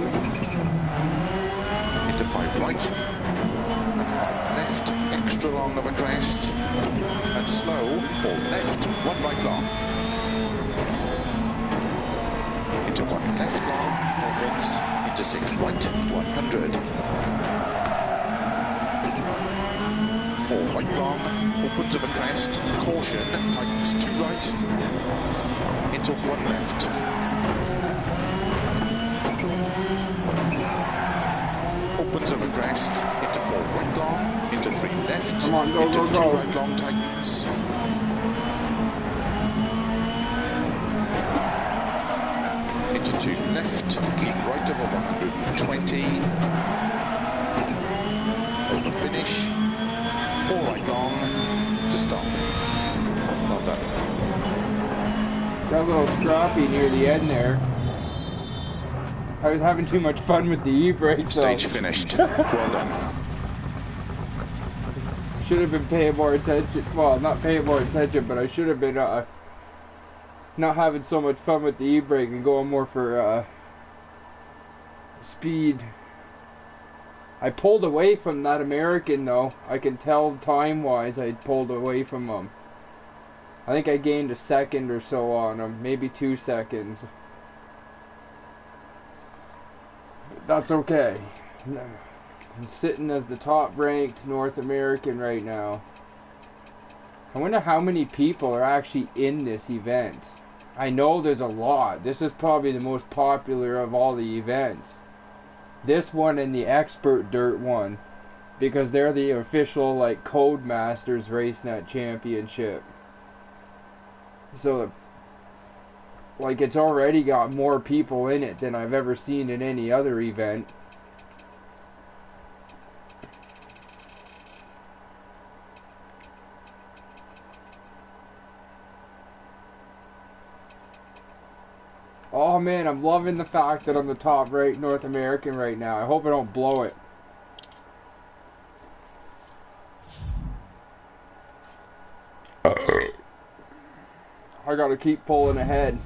into 5 right, and 5 left, extra long of a crest, and slow, 4 left, 1 right long, into 1 left long, opens, into 6 right, 100, 4 right long, opens of a crest, caution, tightens 2 right, into 1 left, opens of a crest, into 4 right long, into 3 left, Come on, go, into go, 2 go. right long, tightens, into 2 left, keep right over 120, over finish, 4 right long, to stop. Not done. Got a little scrappy near the end there. I was having too much fun with the e-brake, so Stage finished. Well done. should have been paying more attention. Well, not paying more attention, but I should have been not having so much fun with the e-brake and going more for speed. I pulled away from that American though. I can tell time-wise I pulled away from him. I think I gained a second or so on him, maybe 2 seconds. But that's okay. I'm sitting as the top-ranked North American right now. I wonder how many people are actually in this event. I know there's a lot. This is probably the most popular of all the events. This one and the Expert Dirt one, because they're the official like Codemasters RaceNet Championship. So like it's already got more people in it than I've ever seen in any other event. Oh man, I'm loving the fact that I'm the top ranked North American right now. I hope I don't blow it. I gotta keep pulling ahead.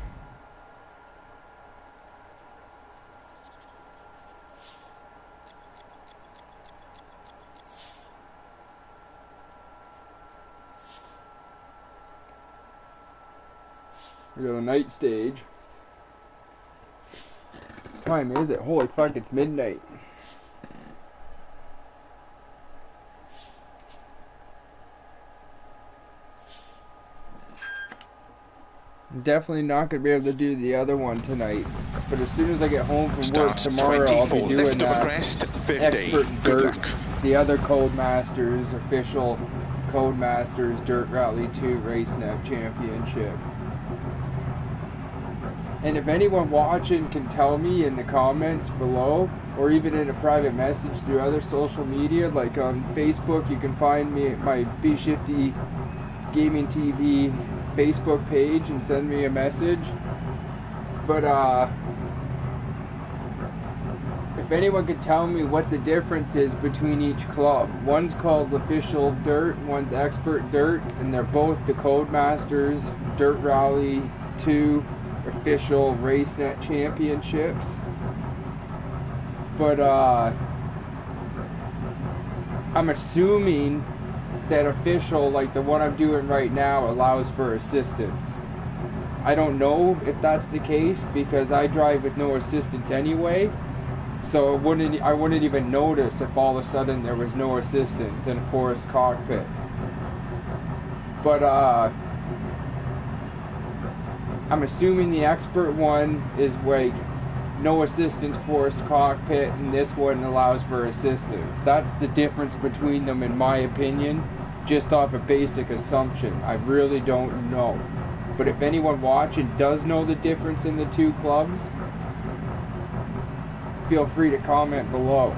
We got a night stage. What time is it? Holy fuck, it's midnight. I'm definitely not going to be able to do the other one tonight. But as soon as I get home from work tomorrow, I'll be doing that Expert Dirt, the other Codemasters, official Codemasters DirtRally 2 RaceNet Championship. And if anyone watching can tell me in the comments below, or even in a private message through other social media, like on Facebook, you can find me at my BShiftyTV Facebook page and send me a message. But if anyone could tell me what the difference is between each club. One's called Official Dirt, one's Expert Dirt, and they're both the Codemasters DirtRally 2 official RaceNet championships. But I'm assuming that official, like the one I'm doing right now, allows for assistance. I don't know if that's the case because I drive with no assistance anyway, so I wouldn't even notice if all of a sudden there was no assistance in a forced cockpit. But I'm assuming the expert one is like no assistance forced cockpit, and this one allows for assistance. That's the difference between them, in my opinion, just off a basic assumption. I really don't know. But if anyone watching does know the difference in the two clubs, feel free to comment below.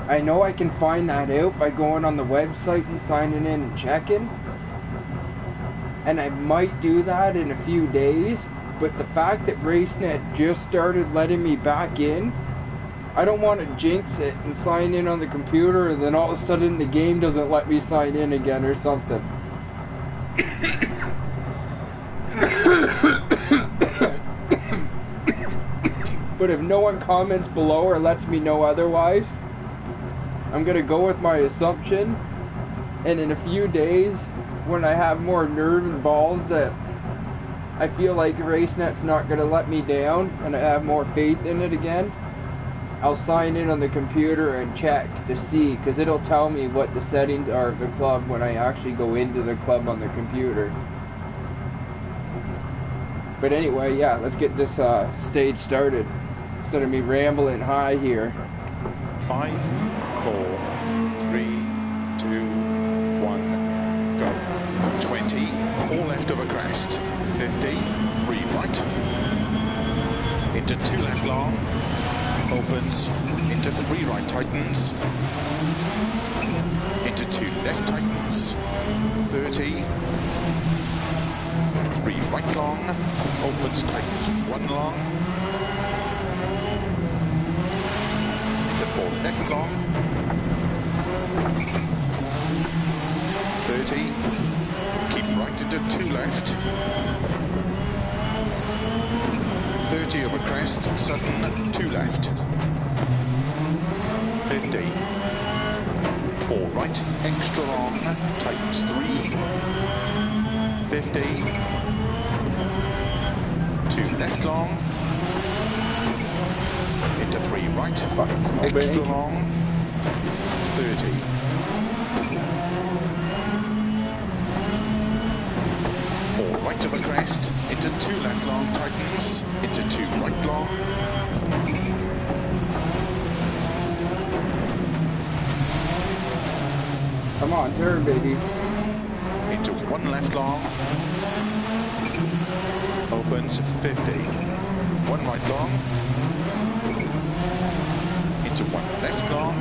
I know I can find that out by going on the website and signing in and checking, and I might do that in a few days, but the fact that RaceNet just started letting me back in, I don't want to jinx it and sign in on the computer and then all of a sudden the game doesn't let me sign in again or something. But if no one comments below or lets me know otherwise, I'm gonna go with my assumption, and in a few days, when I have more nerve and balls that I feel like RaceNet's not gonna let me down and I have more faith in it again, I'll sign in on the computer and check to see, because it'll tell me what the settings are of the club when I actually go into the club on the computer. But anyway, yeah, let's get this stage started instead of me rambling high here. 5, 4, 3, 2, 1, go. 20, 4 left over crest. 50, 3 right. Into 2 left long. Opens. Into 3 right tightens. Into 2 left tightens. 30. 3 right long. Opens, tightens 1 long. 4 left long, 30, keep right into 2 left, 30 over crest, sudden 2 left, 50, 4 right, extra long, tightens 3, 50, 2 left long, into 3 right, extra long, 30. 4 right of a crest, into 2 left long, tightens, into 2 right long. Come on, turn, baby. Into 1 left long, opens 50. 1 right long, into 1 left long,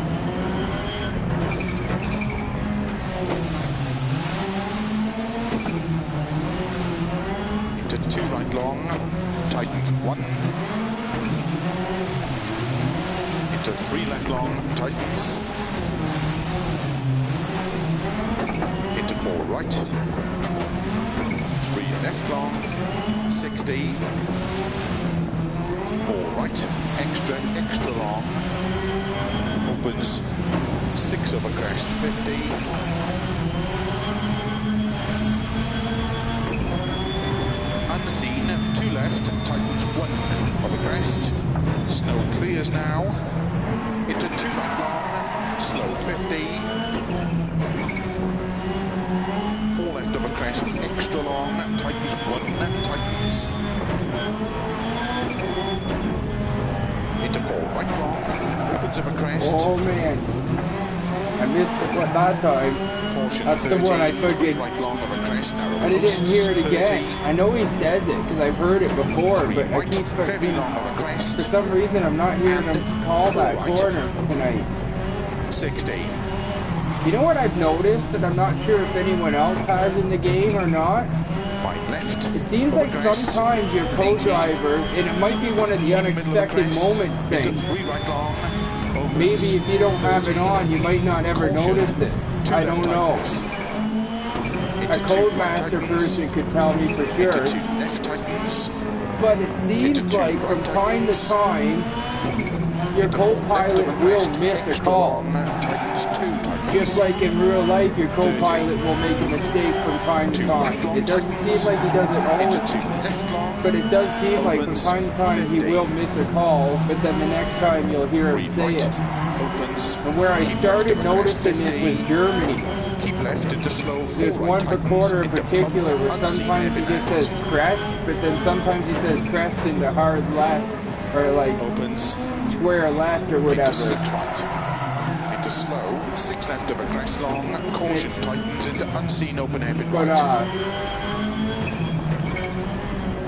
into 2 right long, tightens 1, into 3 left long, tightens, into 4 right, 3 left long, 60, right, extra long. Opens 6 over crest, 50. Unseen, 2 left, tightens 1 over crest. Snow clears now. Into 2 right long, slow 50. 4 left over crest, extra long, tightens 1, tightens. Into 4 right long, opens over crest. Oh man, I missed it that time. Caution, That's 30, the one I figured. right long over crest, narrow And I didn't hear it 30. again. I know he says it because I've heard it before, 3 but I right, keep very long over for crest. some reason I'm not hearing And him call that right. corner tonight. 60. You know what I've noticed that I'm not sure if anyone else has in the game or not? 5 left. It seems over like crest. sometimes your 80. co-driver, and it might be one of the Middle of the unexpected crest. moments Into things. 3 right long. Opens Maybe if you don't have it 30. on, you might not ever Caution, notice it. 2 I left don't know. tightens. A Into 2 right Codemaster tightens. person could tell me for Into sure. 2 left tightens. But it seems Into 2 like right from time to tightens. time, your Into 4 left co-pilot over will crest, miss a extra call. long, tightens 2 tightens. Just like in real life, your 30. co-pilot will make a mistake from time to 2 right time. long It doesn't tightens. seem like he does it Into always, 2 left long. but it does seem like from Opens time to time he 50. will miss a call, but then the next time you'll hear him 3 say right. it. Opens. And where I Keep started left over crest, noticing it was 50. Germany. Keep left into slow. 4 There's right one tightens. recorder in Into particular bump, where unseen sometimes he heavy just left. says crest, but then sometimes he says crest into hard left, or like Opens. square left or Into whatever. 6 right. Into slow. 6 left over crest long. Caution tightens into unseen open hairpin But right.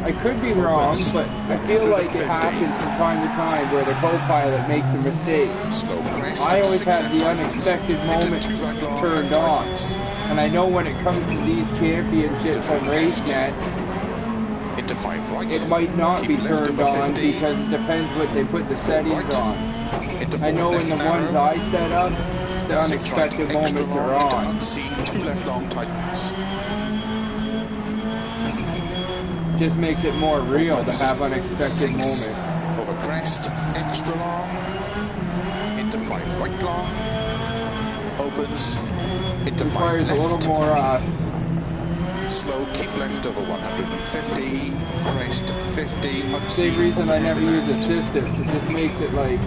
I could be wrong, but I feel like it 50. happens from time to time where the co-pilot makes a mistake. Slow crest. I always 6 have left the tightens. unexpected Into moments 2 right long, turned on. tightens. And I know when it comes to these championships on RaceNet, Into 5 right. it might not be Keep left turned over on 50. because it depends what they put the settings Right. on. Into 4 I know left in the narrow. ones I set up, the 6 right, unexpected extra moments long are into on. unseen. 2 left long tightens. Just makes it more real to have unexpected 6 moments. over crest, extra long. Into 5 right long. Opens. Into 5 Requires a left. little more Slow, keep left over 150. Crest 50. same Unseen. reason I open never hairpin use left. assistance. It just makes it like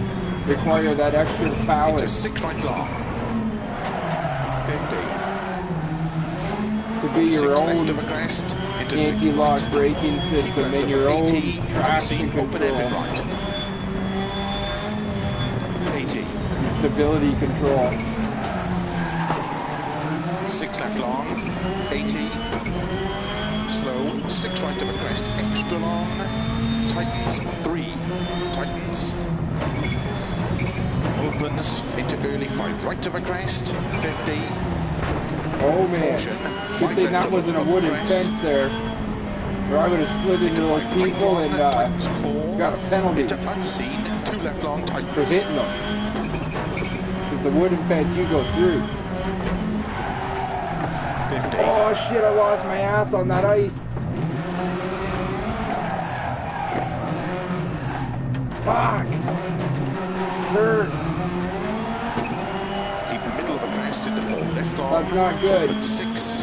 require that extra Into balance 6 right long. 50. to be 6 your left own over crest. Into 6 anti-lock right. braking Keep system left and your over own 80. traction Unseen, open hairpin control, right. 80. and stability control. 6 left long, 80, slow, 6 right over crest, extra long, tightens, 3, tightens, opens, into early 5 right over crest, 50, Oh man, caution, good 5 thing left that over wasn't a bump wooden crest, fence there, or I would have slid into those 5 right people long, and tightens, 4, got a penalty into unseen, 2 left long, for tightens, hitting them. Because the wooden fence you go through. 50, Oh shit, I lost my ass on that ice. Fuck. Turn. keep middle of a crest, into 4 left long, That's not good. open 6,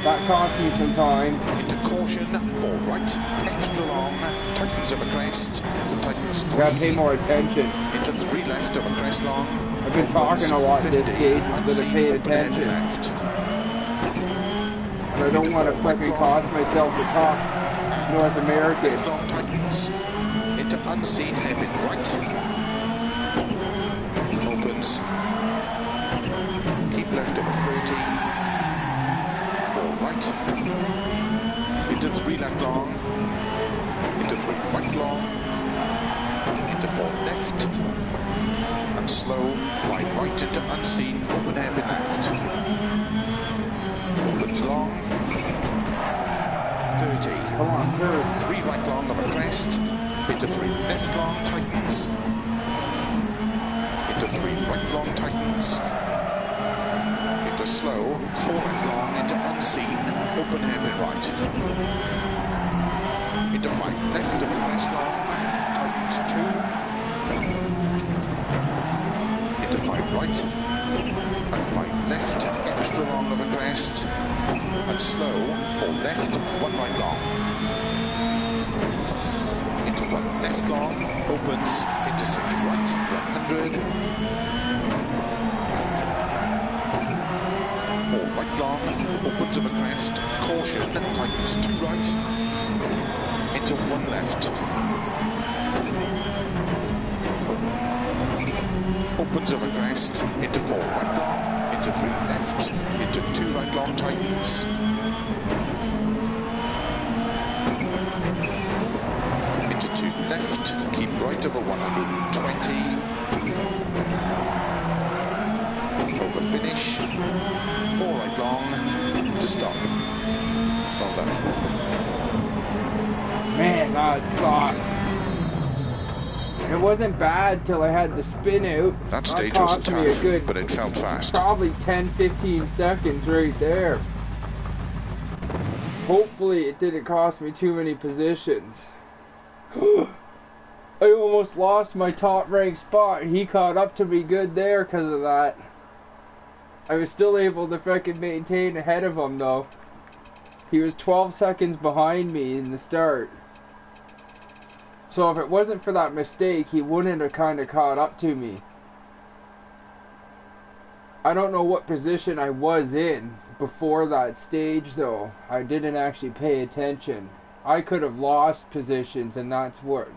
That cost me some time. into caution, 4 right, extra long, tightens over crest, tightens 3, Gotta pay more attention. into 3 left over crest long. I've been talking a lot this 50, stage instead of unseen, paying open hairpin attention. left. And I don't want to fucking cost myself to talk North American. Left long tightens, into unseen hairpin right. Opens, keep left over 30, 4 right, into 3 left long, into 3 right long, into 4 left, and slow, 5 right into unseen, open hairpin left. Opens long, 30, Come on, turn. 3 right long over crest, into 3 left long tightens, into 3 right long tightens, into slow, 4 left long into unseen, open hairpin right, into 5 left over crest long, tightens. tightens 2. Into 5 right. And 5 left, extra long of a crest. And slow, 4 left, 1 right long. Into 1 left long, opens, into 6 right, 100. 4 right long, opens of a crest, caution, tightens 2 right. Into 1 left. Opens of a crest, into 4 right long, into 3 left, into 2 right long, tightens. Into 2 left, keep right over 120. Over finish, 4 right long, to stop. Well done. Man, that sucked. It wasn't bad till I had the spin out. That stage was cost me a tough, good, but it felt fast. probably 10-15 seconds right there. Hopefully it didn't cost me too many positions. I almost lost my top ranked spot. He caught up to me good there because of that. I was still able to fucking maintain ahead of him though. He was 12 seconds behind me in the start. So if it wasn't for that mistake, he wouldn't have kind of caught up to me. I don't know what position I was in before that stage though. I didn't actually pay attention. I could have lost positions, and that's what.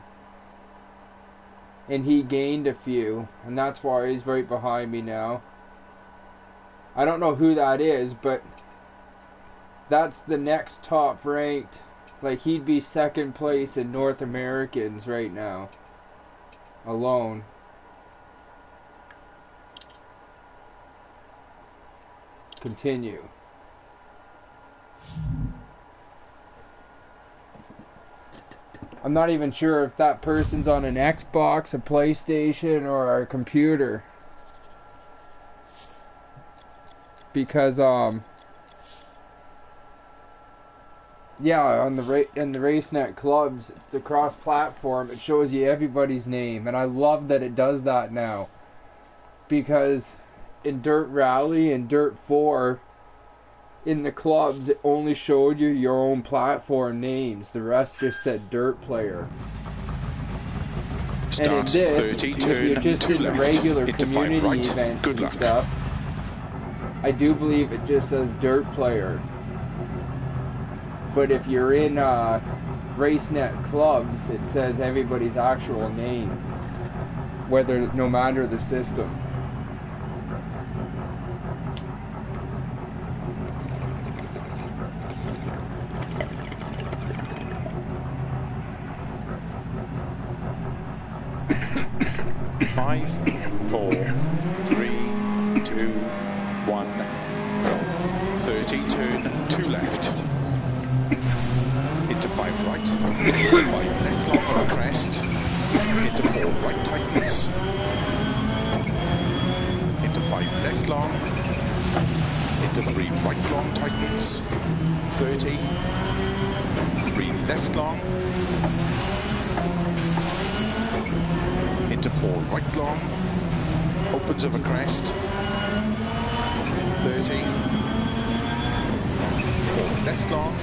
And he gained a few, and that's why he's right behind me now. I don't know who that is, but that's the next top ranked. Like, he'd be second place in North Americans right now. Alone. Continue. I'm not even sure if that person's on an Xbox, a PlayStation, or a computer. Because, yeah, on the RaceNet clubs, the cross-platform, it shows you everybody's name, and I love that it does that now. Because in DirtRally and Dirt4, in the clubs, it only showed you your own platform names. The rest just said Dirt Player. Start and in this, 30, if you're just in the regular community right. events Good and luck. stuff, I do believe it just says Dirt Player. But if you're in RaceNet clubs, it says everybody's actual name, no matter the system. Five, 4, 3, 2, 1, go. 30, turn 2 left. Into 5 right. Into 5 left long on a crest. Into 4 right tightens. Into 5 left long. Into 3 right long tightens. 30. 3 left long. Into 4 right long, opens of a crest, 30, 4 left long,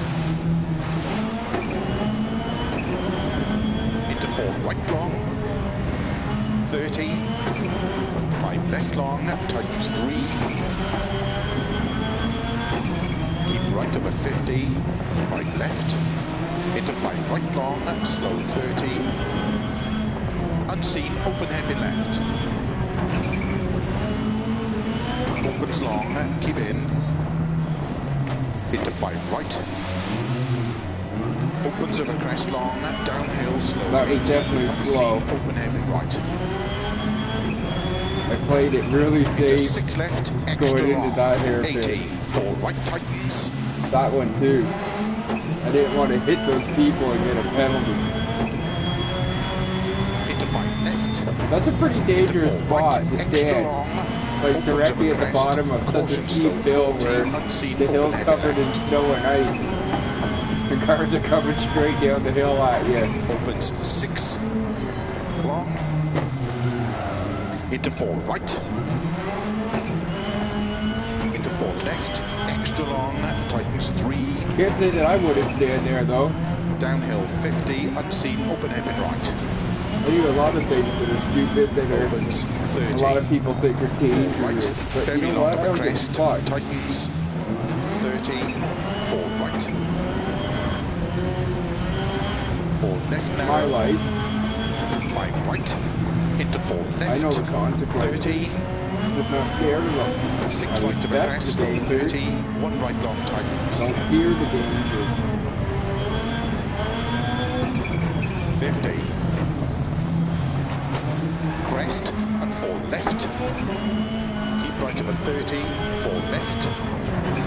into 4 right long, 30, 5 left long, tightens 3, keep right over 50, 5 left, into 5 right long, slow 30, unseen, open heavy left. Opens long, keep in. Into 5 right. Opens over crest long, downhill, slow. That was definitely unseen, slow. open heavy right. I played it really Into safe 6 left, extra going long. into that hairpin. 80, 4 right tightens. That one too. I didn't want to hit those people and get a penalty. That's a pretty dangerous spot to stand, like directly at the bottom of such a steep hill where the hill's covered in snow and ice. The cars are coming straight down the hill at you. Opens 6, long, into 4 right, into 4 left, extra long, tightens 3, Can't say that I wouldn't stand there though. downhill 50, unseen, open hairpin right, I do a lot of things that are stupid that are opens 30, a lot of people think are dangerous. right, But very you know long what? I upper don't give a crest, fuck. tightens 30, 4 right, 4 left My narrow, life, 5 right, into 4 left, I know the consequences. 30, I'm just not scared of them. 6 I right to respect crest, the danger. 30, 1 right long tightens, Don't fear the danger. 50, crest and 4 left, keep right of a 30, 4 left,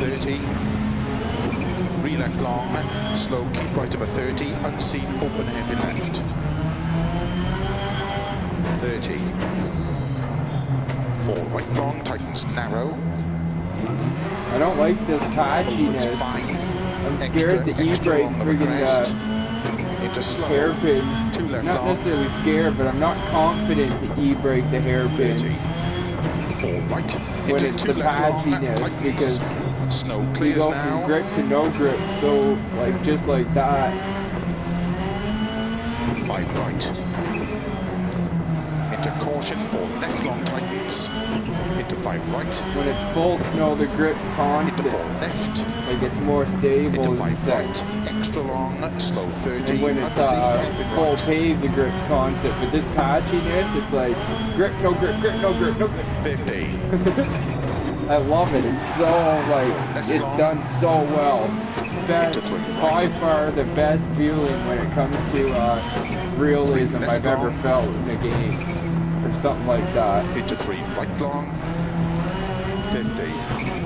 30, 3 left long, slow, keep right of a 30, unseen, open hairpin left, 30, 4 right long, tightens narrow, I don't like this opens patchiness. 5, I'm extra, scared the extra e-brake long of a friggin' crest, into slow, hairpins. 2 left Not long, necessarily scared, but I'm not confident to e-brake the hairpins 30, 4 right, when into it's 2 the left long, patchiness tightens, because snow you clears go now, from grip to no grip. So like just like that. 5 right, into caution, 4 left long tightens, into 5 right, When it's full snow, the grip's into constant. 4 left, Like it's more stable into in 5 sense. right, extra long, slow 30, And when it's unseen, hairpin full right, pave, the grip's constant. But this patchiness, it's like grip, no grip, grip, no grip, no grip. 50, I love it. It's so like it's done so well. Best, Into 3 by right. far the best feeling when it comes to realism left I've ever long. felt in a game or something like that. into 3 right long, 50,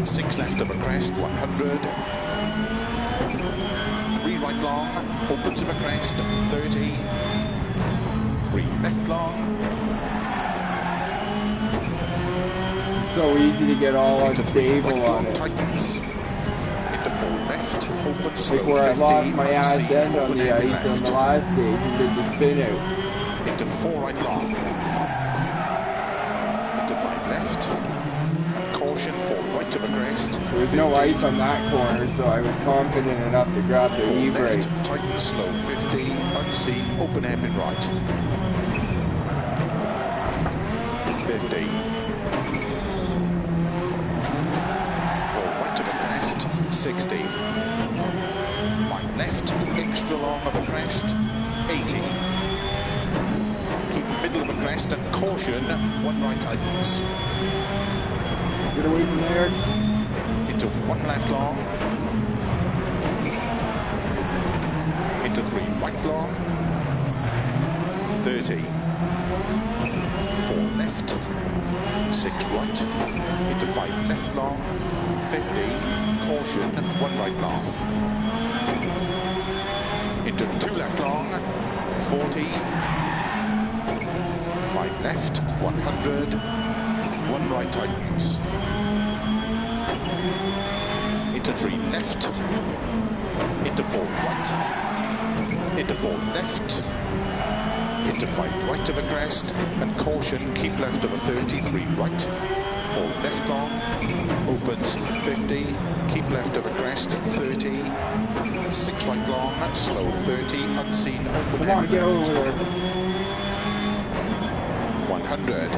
6 left of a crest, 100, 3 right long, opens of a crest, 30, 3 left long, So easy to get all into 3 unstable right on long, it. tightens, into 4 left, open slow, Like where I 50, lost my ass unseen, end on open the hairpin ice on the left, last stage and did the spin out. into 4 right long, into 5 left, and caution, 4 right of a crest, There was no 50, ice on that corner, so I was confident enough to grab the 4 e-brake. left, tighten slow, 50, unseen, open hairpin right, 50, 4 right of a crest, 60, 5 left, extra long of a crest, 80, keep middle of a crest and caution, 1 right tightens, Get away from there. into 1 left long, into 3 right long, 30, 4 left, 6 right, into 5 left long, 50, caution, 1 right long, into 2 left long, 40, 5 left, 100, 1 right tightens, into 3 left, into 4 right, into 4 left, into 5 right of a crest, and caution, keep left of a 30, 3 right, 4 left long, opens 50, keep left of a crest, 30, 6 right long, slow 30, unseen, open Come on, hairpin get left, over there. 100,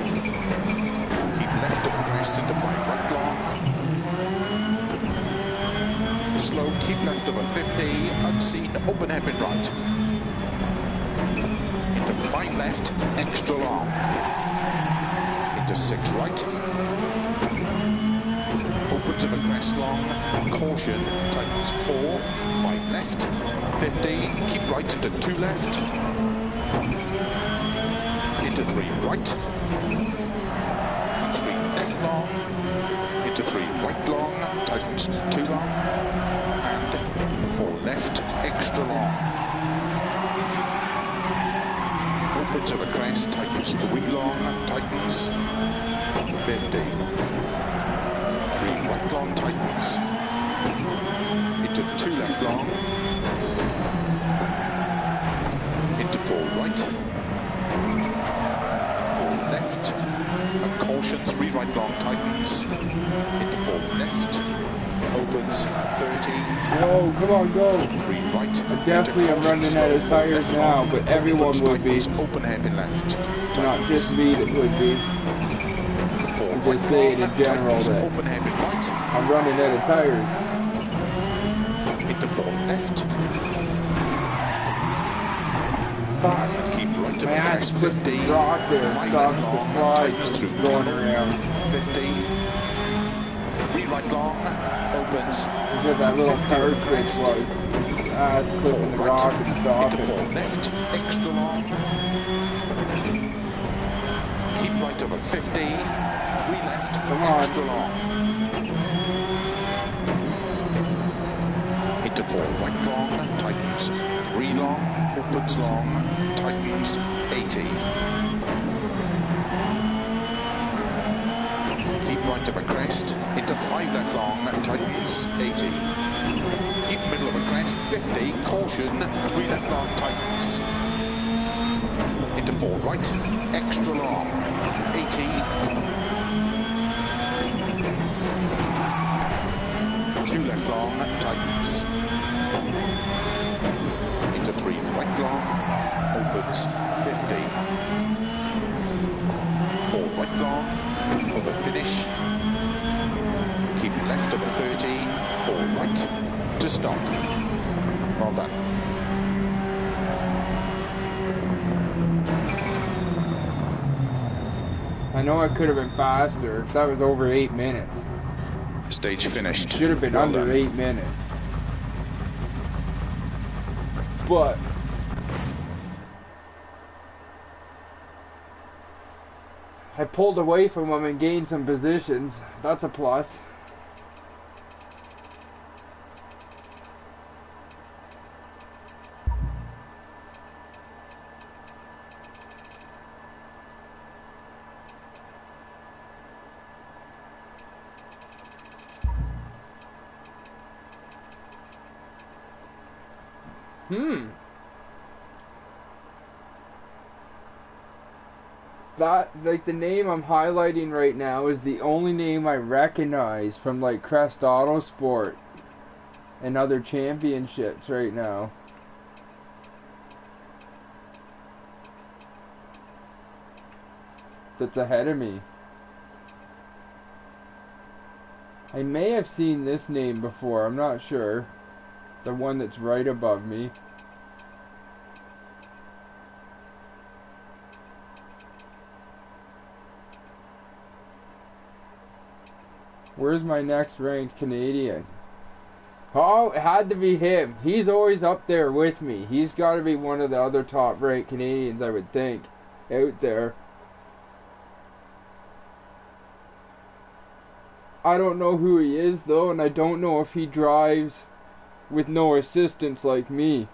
keep left of a crest into 5 right long, slow, keep left of a 50, unseen, open hairpin right, into 5 left, extra long, into 6 right, opens of a crest long, caution, tightens 4, 5 left, 50, keep right into 2 left, into 3 right, and 3 left long, into 3 right long, tightens 2 long, and 4 left, extra long. Opens of a crest, tightens 3 long, tightens 50. 3 right long, tightens into 2 left long, into 4 right, 3 right long, tightens, into 4 left, opens 30. Whoa, come on, go. 3 right. I definitely am running out of tires now, but everyone would be. Open hairpin left. Not just me that would be. I'm just saying in general that open hairpin right. I'm running out of tires. Into 4 left. Fuck. Keep right to My the ass crest, flipped 50. the rock there, 5 stopped left the long, slide tightens through going tunnel, around. 50. 3 right long, opens. Because that little car trick was ass clipping the rock and Into stopping. 4 left, extra long. Keep right over 50. 3 left, Come on. extra long. Into 4 right long, tightens. 3 long, opens long, tightens 80. Keep right over crest, into 5 left long, tightens 80. Keep middle of a crest, 50, caution, 3 left long, tightens. Into 4 right, extra long, 80. 2 left long, tightens. Into 3 right long, opens 50. 4 right long, over finish. Keep left over 30, 4 right to stop. Well done. I know I could have been faster if that was over 8 minutes. Stage finished. Should have been Well under done. 8 minutes. But I pulled away from him and gained some positions. That's a plus. That, like, the name I'm highlighting right now is the only name I recognize from, like, Crest Autosport and other championships right now. That's ahead of me. I may have seen this name before, I'm not sure. The one that's right above me. Where's my next ranked Canadian? Oh, it had to be him. He's always up there with me. He's got to be one of the other top ranked Canadians, I would think, out there. I don't know who he is, though, and I don't know if he drives with no assistance like me.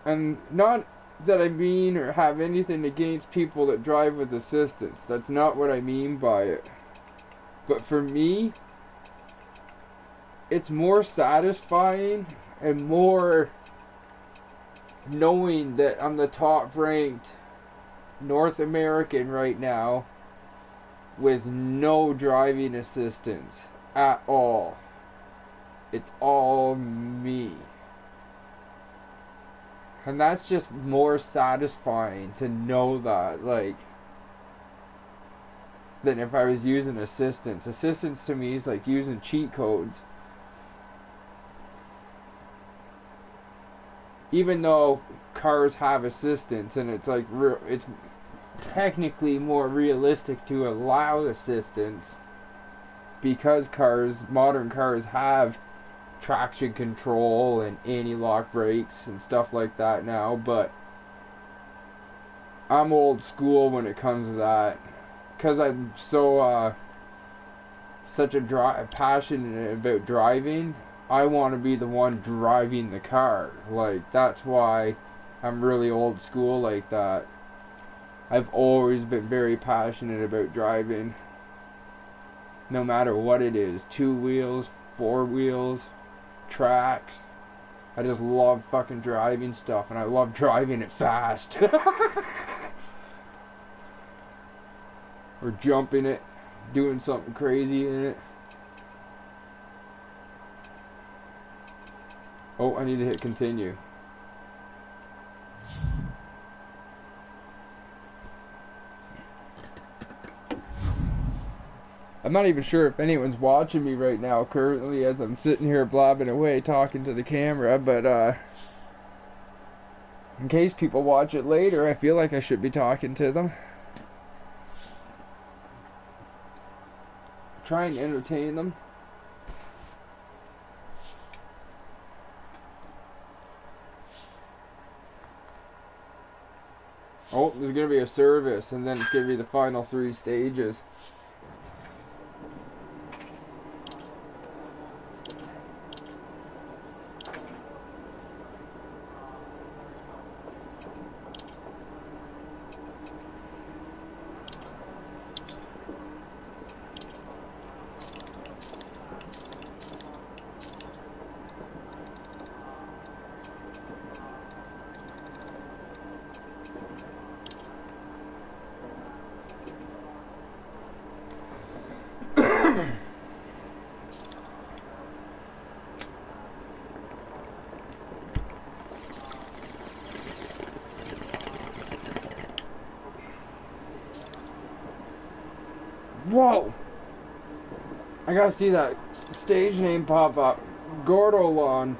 And not that I mean or have anything against people that drive with assistance. That's not what I mean by it. But for me, it's more satisfying and more knowing that I'm the top ranked North American right now with no driving assistance at all. It's all me. And that's just more satisfying to know that, like, than if I was using assistance. Assistance to me is like using cheat codes. Even though cars have assistance, and it's like it's technically more realistic to allow assistance because modern cars have traction control and anti-lock brakes and stuff like that now, but I'm old school when it comes to that because I'm so such a passionate about driving. I want to be the one driving the car. Like, that's why I'm really old school like that. I've always been very passionate about driving, no matter what it is. 2 wheels, 4 wheels, tracks. I just love fucking driving stuff, and I love driving it fast. or jumping it, doing something crazy in it. Oh, I need to hit continue. I'm not even sure if anyone's watching me right now currently as I'm sitting here blabbing away talking to the camera, but in case people watch it later, I feel like I should be talking to them. Try and entertain them. Oh, there's going to be a service, and then it's going to be the final 3 stages. Whoa! I gotta see that stage name pop up. Gordo Lawn.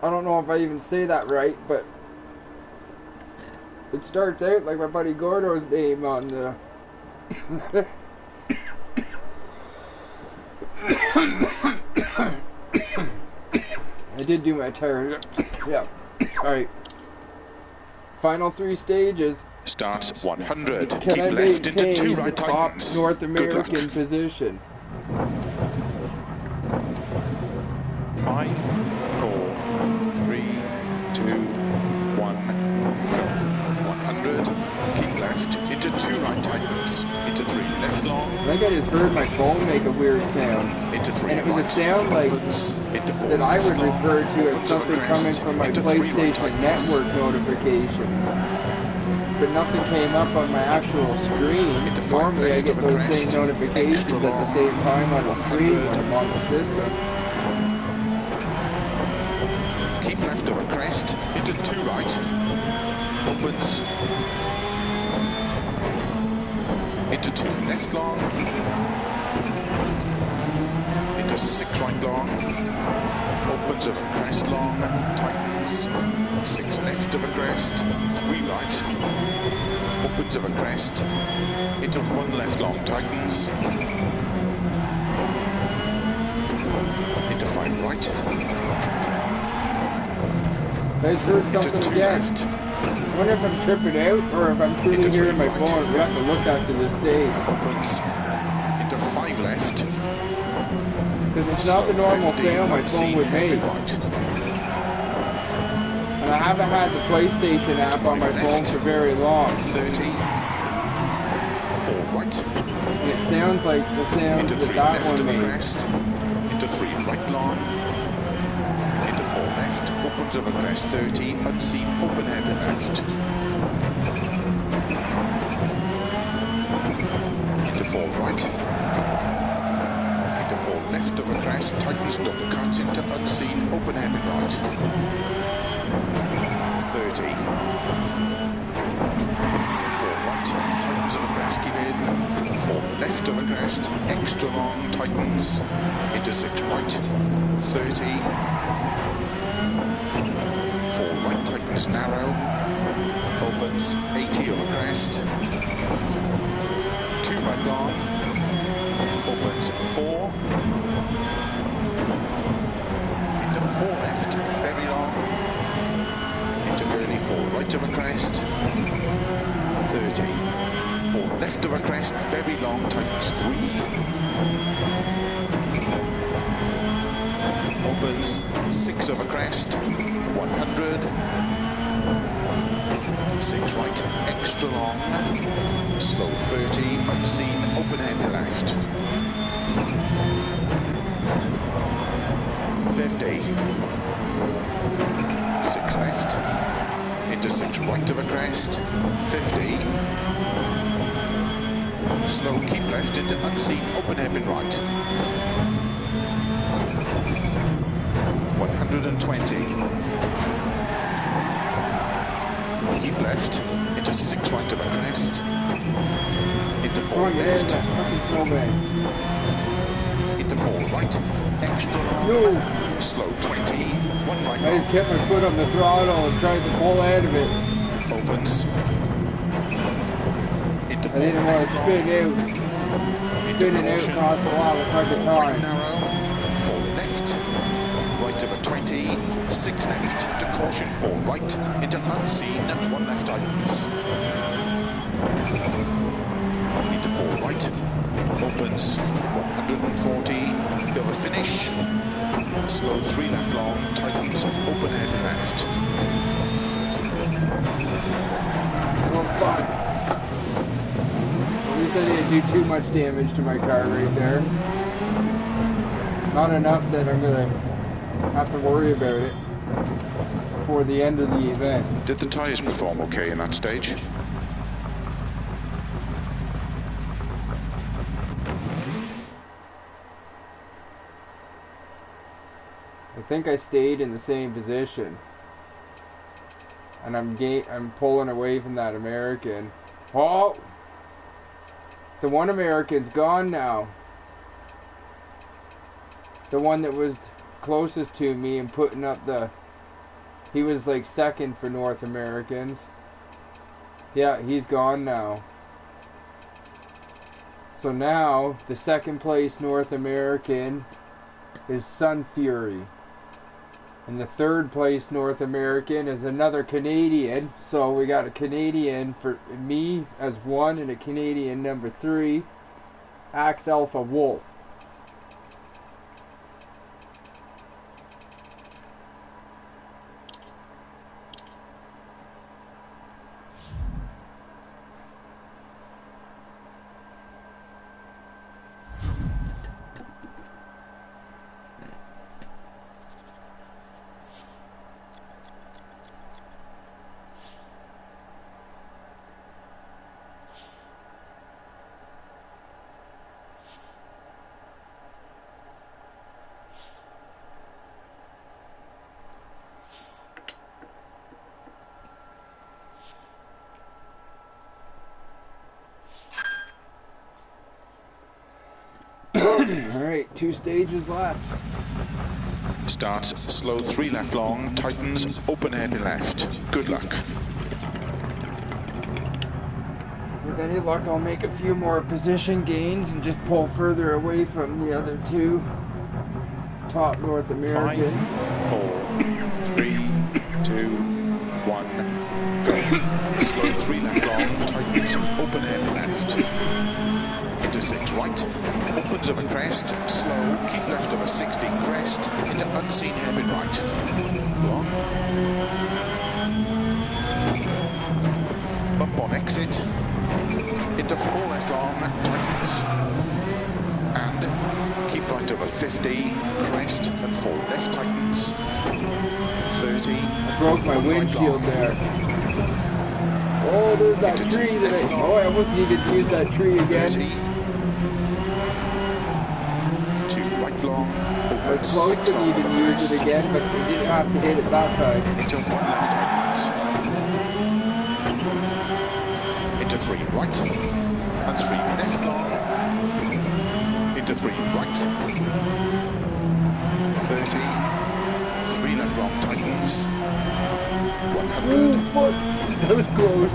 I don't know if I even say that right, but it starts out like my buddy Gordo's name on the... I did do my tire. Yeah. Alright. Final 3 stages. Starts 100. Can Keep I left into maintain 2 the right top tightens. North Good luck. American position? 5, 4, 3, 2, 1. 100. Keep left into 2 right tightens. Into 3 left long. I think I just heard my phone make a weird sound. Into 3 And it was right. a sound like into 4 that I would left long. refer to as Opens something over crest. coming from my Into 3 right PlayStation tightens. Network notifications. But nothing came up on my actual screen. Into 5 Normally I left get of a those same crest. notifications Extra at the long. same time on the screen when I'm on the system. Keep left of a crest. Into 2 right. Opens. Into 2 left long. Into 6 right long. Opens of a crest long. Tightens. 6 left of a crest. 3 right. Opens of a crest. Into 1 left long. Tightens. Into 5 right. I just heard Into something 2 again. left. I wonder if I'm tripping out or if I'm truly Into hearing my 3 right. phone. We have to look after this stage. Opens. Into 5 left. Because it's not the normal 50, sound my phone unseen, would make. right. And I haven't had the PlayStation app on my phone for very long. 30. 4 right. And it sounds like the sound Into that 3 that left one of a made. crest. Into 3 right long. Into 4 left. Opens of a crest. 30. Unseen. Open heavy left. Into 4 right. Into 4 left of a crest. Tightens double cuts into unseen. Open heavy right. 30. 4 right. Tightens of a crest. Keep in. 4 left of a crest. Extra long. Tightens. Into 6 right. 30. 4 right. Tightens narrow. Opens. 80 of a crest. 2 right long. Opens 4. Into 4 left. Very long. Into early 4 right of a crest. 30. 4 left of a crest. Very long. Tightens 3. Opens 6 of a crest. 100. 6 right. Extra long. Slow 30. Unseen. Open heavy left. 50. 6 left. Into 6 right of a crest. 50. Slow, keep left into unseen, open hairpin right. 120. Keep left into 6 right of a crest. Into 4 left. Into 4 right. Extra long. No. Slow 20. 1 right. I just kept my foot on the throttle and tried to pull out of it. Opens. Into 4 I didn't want to spin out. Spinning out cost a lot of time. Right narrow. 4 left. Right of a 20. 6 left. To caution 4 right. Into unseen. 1 left tightens. Into 4 right. Opens. 140. Over finish. Slow 3 left long. Tightens. Open head left. Oh fuck. At least I didn't do too much damage to my car right there. Not enough that I'm gonna have to worry about it before the end of the event. Did the tyres perform okay in that stage? I think I stayed in the same position. And I'm pulling away from that American. Oh! The one American's gone now. The one that was closest to me and putting up the... He was like second for North Americans. Yeah, he's gone now. So now, the second place North American is Sun Fury. And the third place North American is another Canadian. So we got a Canadian for me as 1 and a Canadian number 3. Axe Alpha Wolf. Alright, 2 stages left. Starts slow 3 left long, tightens, open hairpin left. Good luck. With any luck, I'll make a few more position gains and just pull further away from the other 2 top North Americans. 5, 4, 3, 2, 1, go. Slow 3 left long, tightens, open hairpin left. Into 6 right, opens of a crest, slow, keep left of a 60 crest, into unseen hairpin right. Long. Bump on exit, into 4 left long, tightens, and keep right of a 50 crest, and 4 left tightens, 30. I broke my windshield there. Oh, there's that tree that I almost needed to use that tree again. 30. 2 right long. I was close to needing to use it again, but we didn't have to hit it that time. Into 1 left tightens. Into 3 right. And 3 left long. Into 3 right. 30. 3 left long tightens. 100. Ooh, fuck. That was close.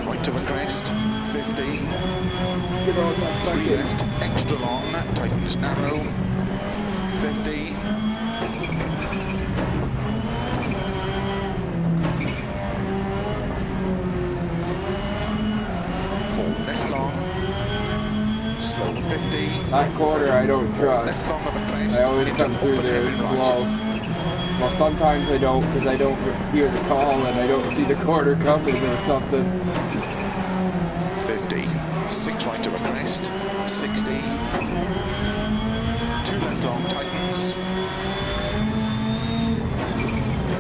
4 right to a crest. 50. Get on that 3 second. left, extra long, tightens narrow, 50. 4 left long, slow 50. That quarter I don't trust. Left long of a crest, I always into come through open there hairpin slow. right. Well, sometimes I don't because I don't hear the call and I don't see the quarter coming or something. 50. 6 right to a crest, 60. 2 left long tightens.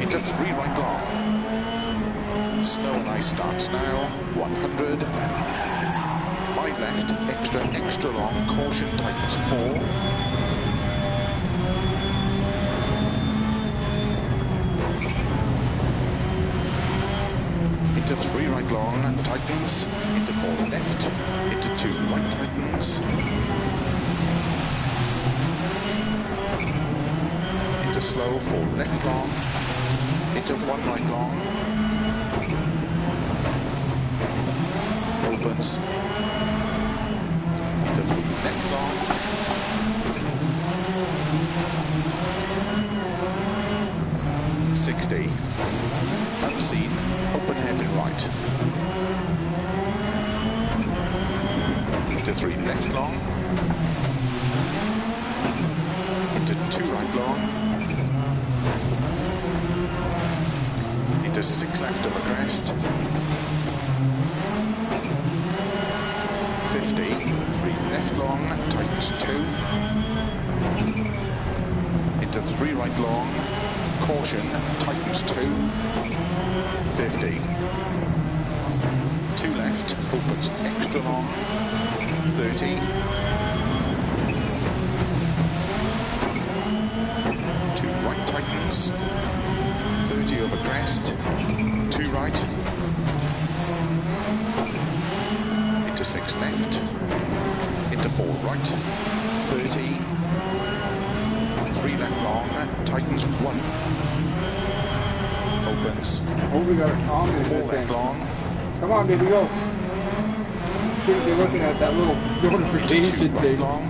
Into 3 right long. Snow and ice starts now, 100. 5 left, extra long, caution, tightens 4. Into 3 right long, tightens, into 4 left, into 2 right tightens, into slow 4 left long, into 1 right long, opens, into 3 left long, .60, unseen, open hairpin right, into 3 left long, into 2 right long, into 6 left over crest, 50, 3 left long, tightens 2, into 3 right long, caution, tightens 2, 50, 2 left, opens extra long, 30, 2 right tightens, 30 over crest, 2 right, into 6 left, into 4 right, 30, 3 left long, tightens 1, opens, Oh, we got a comment. 4 left long, Come on, baby, go. Shouldn't be looking at that little into 2 notification right thing. long,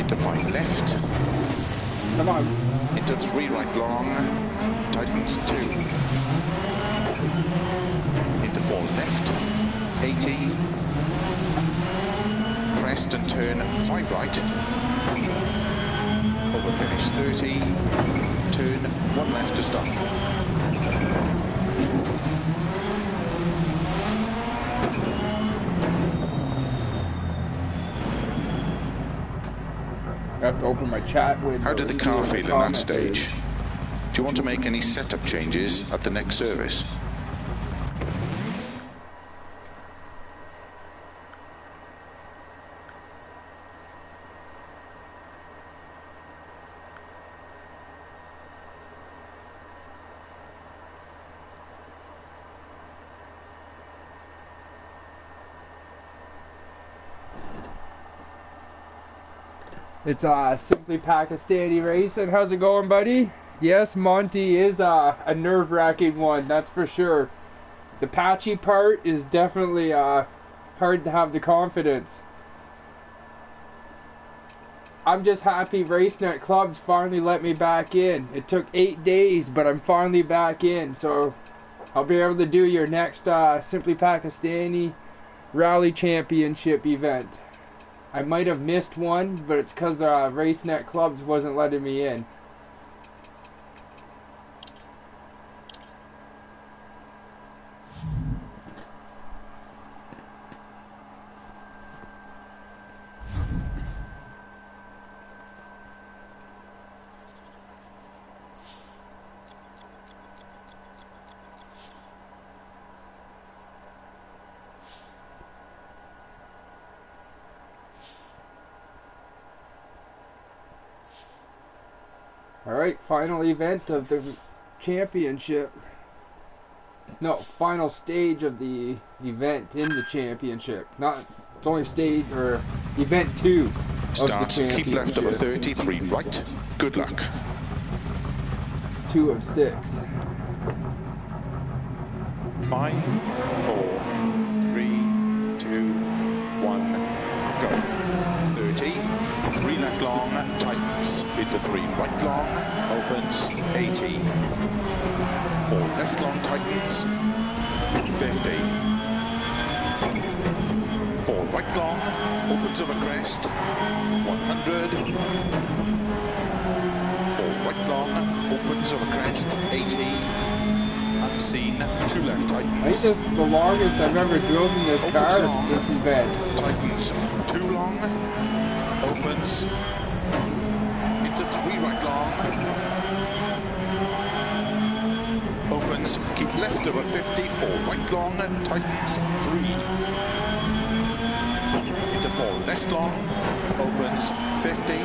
into 5 left, Come on. into 3 right long, tightens 2, into 4 left, 80, crest and turn 5 right, over finish 30, turn 1 left to stop. I have to open my chat window. How did the to see car what the feel in that comment stage? is. Do you want to make any setup changes at the next service? It's Simply Pakistani Racing. How's it going, buddy? Yes, Monte is a nerve-wracking one, that's for sure. The patchy part is definitely hard to have the confidence. I'm just happy RaceNet clubs finally let me back in. It took 8 days, but I'm finally back in, so I'll be able to do your next Simply Pakistani Rally Championship event. I might have missed one, but it's because RaceNet clubs wasn't letting me in. Alright, final event of the championship. No, final stage of the event in the championship. Not, it's only stage, or event 2 of the Starts, championship. keep left over 30, 3 right. Good luck. 2 of 6. 5, 4, 3, 2, 1, go. 30, 3 left long, tightens, into 3 right long, opens, 80, 4 left long, tightens, 50, 4 right long, opens over crest, 100, 4 right long, opens over crest, 80, unseen, 2 left I think tightens. this is the longest I've ever driven this car, Opens long, this event. tightens 2 long, opens, into 3 right long, opens opens, keep left over 50, 4 right long, tightens, 3. Into 4 left long, opens, 50,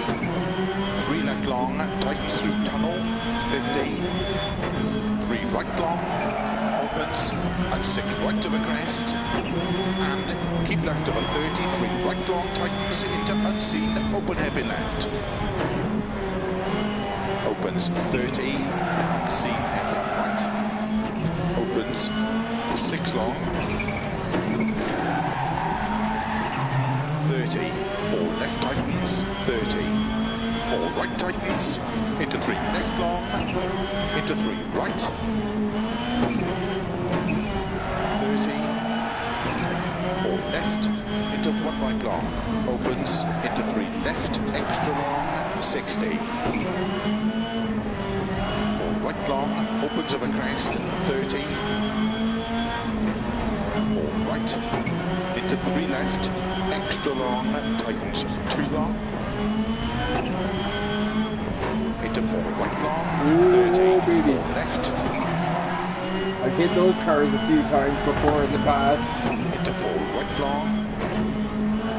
3 left long, tightens through tunnel, 50, 3 right long, opens, and 6 right of a crest, and keep left over 30, 3 right long, tightens into unseen, open hairpin left. Opens 30, unseen hairpin right. Opens 6 long, 30, 4 left tightens, 30, 4 right tightens, into 3 left long, into 3 right, 30, 4 left, into 1 right long, opens, into 3 left, extra long, 60. Right long, opens of a crest, 30, 4 right, into 3 left, extra long, tightens 2 long, into 4 right long, 30, 4 left. I've hit those cars a few times before in the past. Into 4 right long,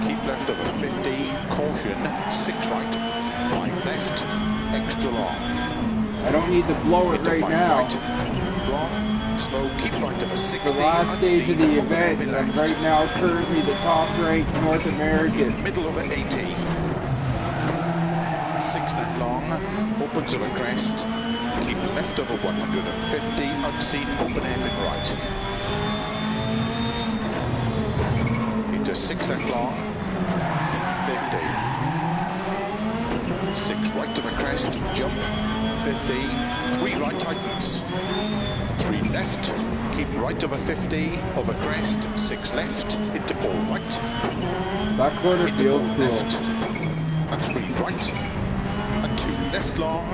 keep left over 50, caution, 6 right, 5 left, extra long. I don't need to blow it right now. Right, long, slow, keep right over 60. The last stage of the event, and I'm right now currently the top ranked North American. Middle over 80. 6 left long, opens over crest, keep left over 150, unseen, open hairpin right. Into 6 left long, 50. 6 right of a crest, jump, 50, 3 right tightens, 3 left, keep right over 50, over crest, 6 left, into 4 right, That corner into 4 feels cool. left, and 3 right, and 2 left long,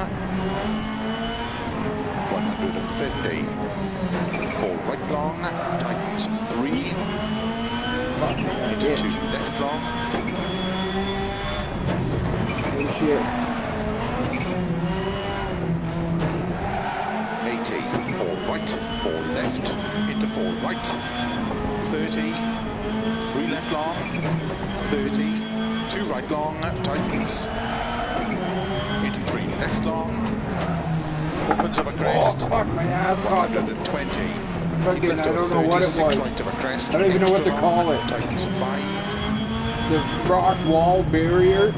150, 4 right long, tightens, 3, into 2 left long, Good shit. 80, 4 right, 4 left, into 4 right, 30, 3 left long, 30, 2 right long, tightens, into 3 left long, opens of a crest, Oh, fuck, my ass caught them. 120, Fucking, I don't know what it was. right of a crest, I don't even know what to extra call long, it. tightens 5, The rock wall barrier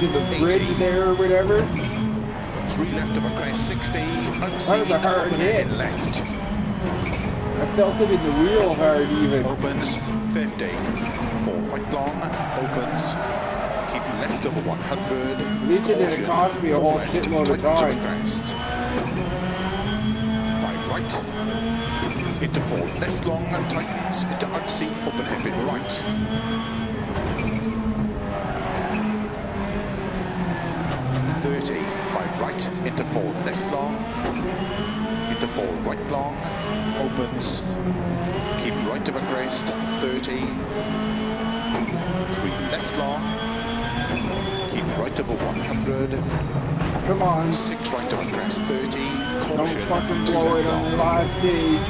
to the 80. bridge there or whatever. 3 left of a crest, 60, That unseen, was a hard open hit. hairpin left. I felt it in the wheel hard even. Opens 50, 4 right long, opens, keep left over 100. At least it didn't cost me a whole shitload of time. 5 right, into 4 left long, tightens, into unseen, open hairpin right. 30, 5 right, into 4 left long, into 4 right long, opens, keep right of a crest, 30, 3 left long, keep right over 100, Come on. 6 right of a crest, 30, Don't caution, fucking 2 blow it left on the long, last stage.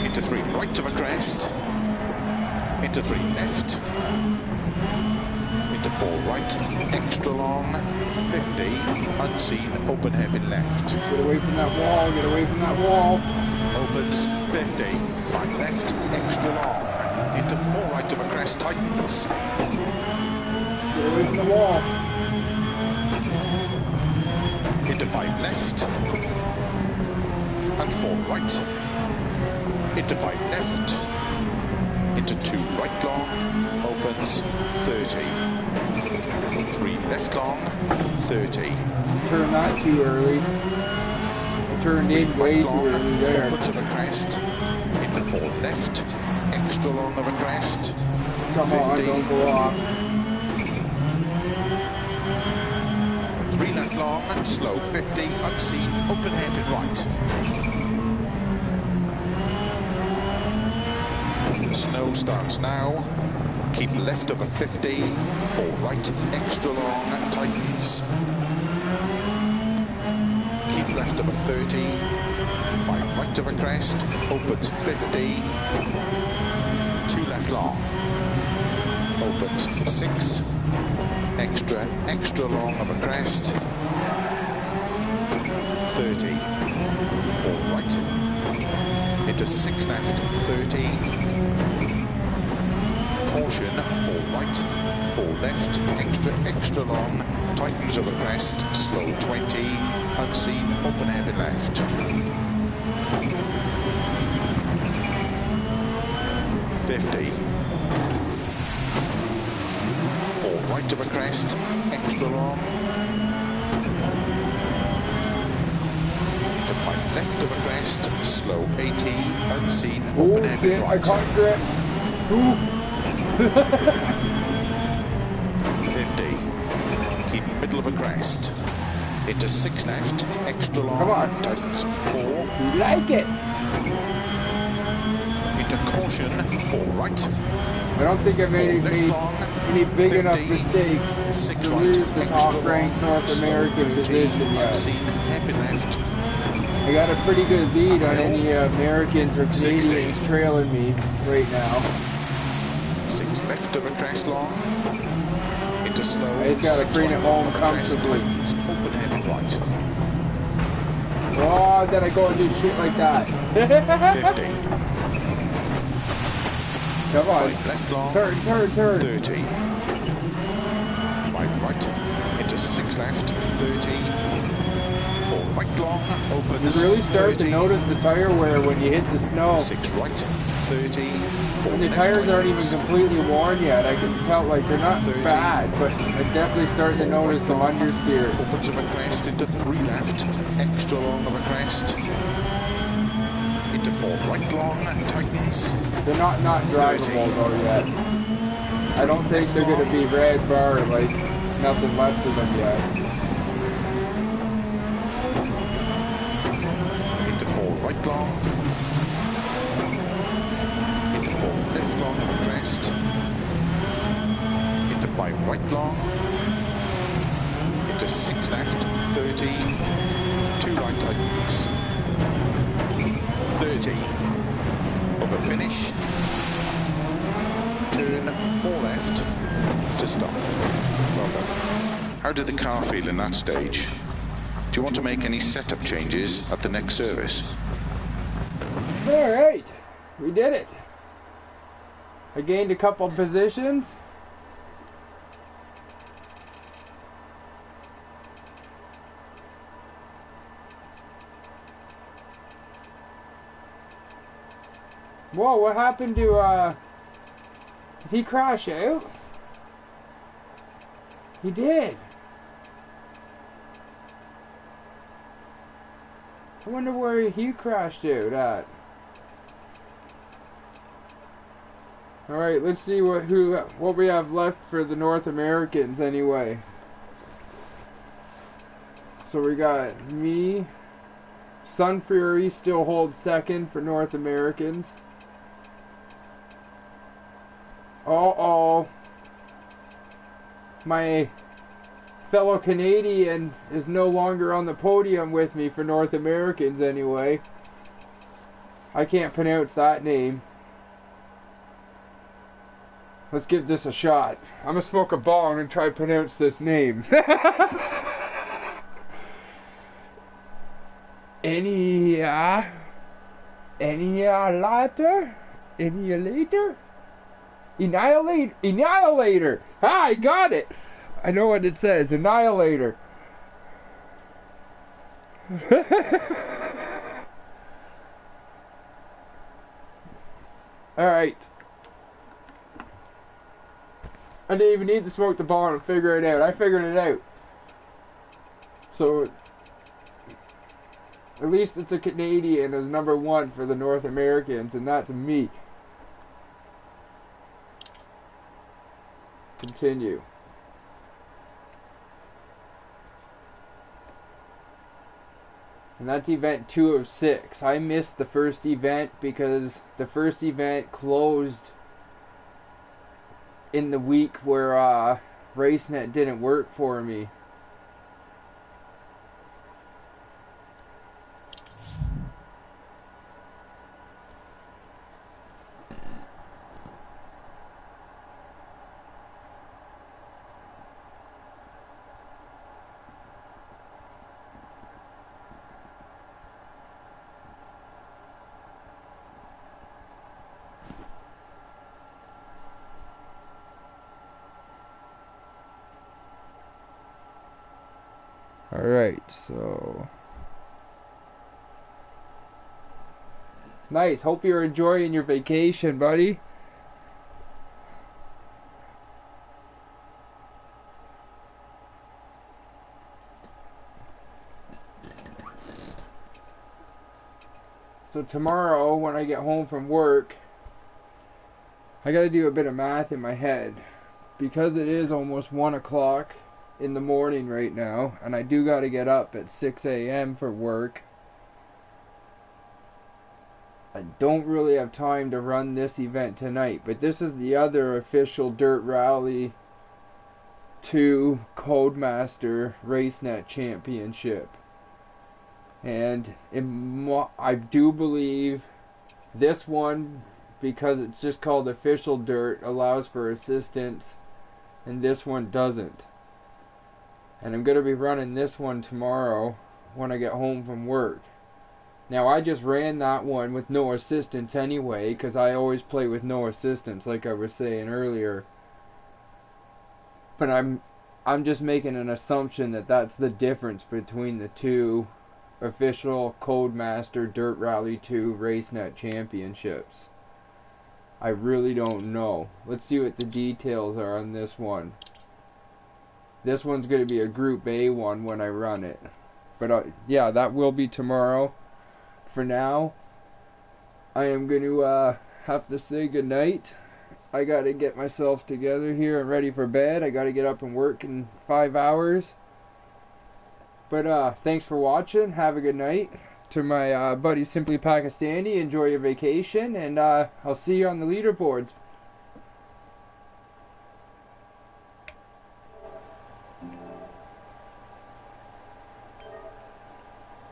into 3 right of a crest, into 3 left, into 4 right, extra long, 50, unseen, open hairpin left. Get away from that wall, get away from that wall. Opens 50, 5 left, extra long, into 4 right of a crest, tightens, Get away from the wall. into 5 left, and 4 right, into 5 left, into 2 right long, opens 30, 3 left long, 30, Turn that too early. I turned in way too long, early there. opens of a crest, into 4 left, extra long of a crest, Come on, 50, don't go off. 3 left long, slow, 50, unseen, open hairpin right. The snow starts now. Keep left over 50, 4 right, extra long, tightens. Keep left of a 30, 5 right of a crest, opens 50, 2 left long, opens 6, extra long of a crest, 30, 4 right, into 6 left, 30, caution, 4 right, 4 left, extra long, tightens over crest, slow 20, unseen, open hairpin left. 50. 4 right of a crest, extra long. To 5 left of a crest, slow 80, unseen, open hairpin right. I can't grip. 50. Keep middle of a crest. Into 6 left, extra long. Come on. Tightens 4. You like it? Into caution, 4 right. I don't think I've made any big 50, enough mistakes 6 to right, lose the extra top-ranked long, North slow American 30, position yet. unseen, hairpin left. I got a pretty good lead on any Americans or 60. Canadians trailing me right now. 6 left of a crest long. Into slow. I just gotta 6 bring it right home of a crest, comfortably. tightens, open hairpin right. Oh, then I go and do shit like that. 50. Come on. 5 left long. Turn. 30. 5 right. Into 6 left. 30. 4 right long. You Opens. really start 30. to notice the tire wear when you hit the snow. 6 right. 30. 4 When the left tires aren't even tightens. completely worn yet, I can tell like they're not 30. bad, but I definitely start to 4 notice right some long. understeer. Opens of a crest into 3 left. Extra long of a crest. Into 4 right long. Tightens. They're not drivable 30. though yet. I don't think they're gonna be red bar like nothing left of them yet. Into 4 right long. Into 4 left long of a crest. Into 5 right long. Into 6 left, 30. 2 right tightens. 30. Over finish. Turn 4 left to stop. Well done. How did the car feel in that stage? Do you want to make any setup changes at the next service? Alright, we did it. I gained a couple positions. Whoa, what happened to, did he crash out? He did. I wonder where he crashed out at. Alright, let's see what we have left for the North Americans anyway. So we got me. Sun Fury still holds second for North Americans. Uh-oh. My fellow Canadian is no longer on the podium with me for North Americans anyway. I can't pronounce that name. Let's give this a shot. I'm gonna smoke a bong and try to pronounce this name. Annihilator. Ah, I got it. I know what it says. Annihilator. Alright. I didn't even need to smoke the bong and figure it out. I figured it out. So, at least it's a Canadian as number 1 for the North Americans, and that's me. Continue. And that's event 2 of 6. I missed the first event because the first event closed in the week where RaceNet didn't work for me. Alright, so nice. Hope you're enjoying your vacation, buddy. So tomorrow when I get home from work, I gotta do a bit of math in my head. Because it is almost 1 o'clock in the morning right now, and I do gotta get up at 6 a.m. for work. I don't really have time to run this event tonight, but this is the other official DirtRally 2 Codemaster RaceNet Championship. And I do believe this one, because it's just called official dirt, allows for assistance, and this one doesn't. And I'm going to be running this one tomorrow when I get home from work. Now I just ran that one with no assistance anyway, because I always play with no assistance like I was saying earlier. But I'm just making an assumption that that's the difference between the two official Codemaster DirtRally 2 RaceNet Championships. I really don't know. Let's see what the details are on this one. This one's going to be a Group A one when I run it. But yeah, that will be tomorrow. For now, I am going to have to say goodnight. I got to get myself together here and ready for bed. I got to get up and work in 5 hours. But thanks for watching. Have a good night. To my buddy Simply Pakistani, enjoy your vacation, and I'll see you on the leaderboards.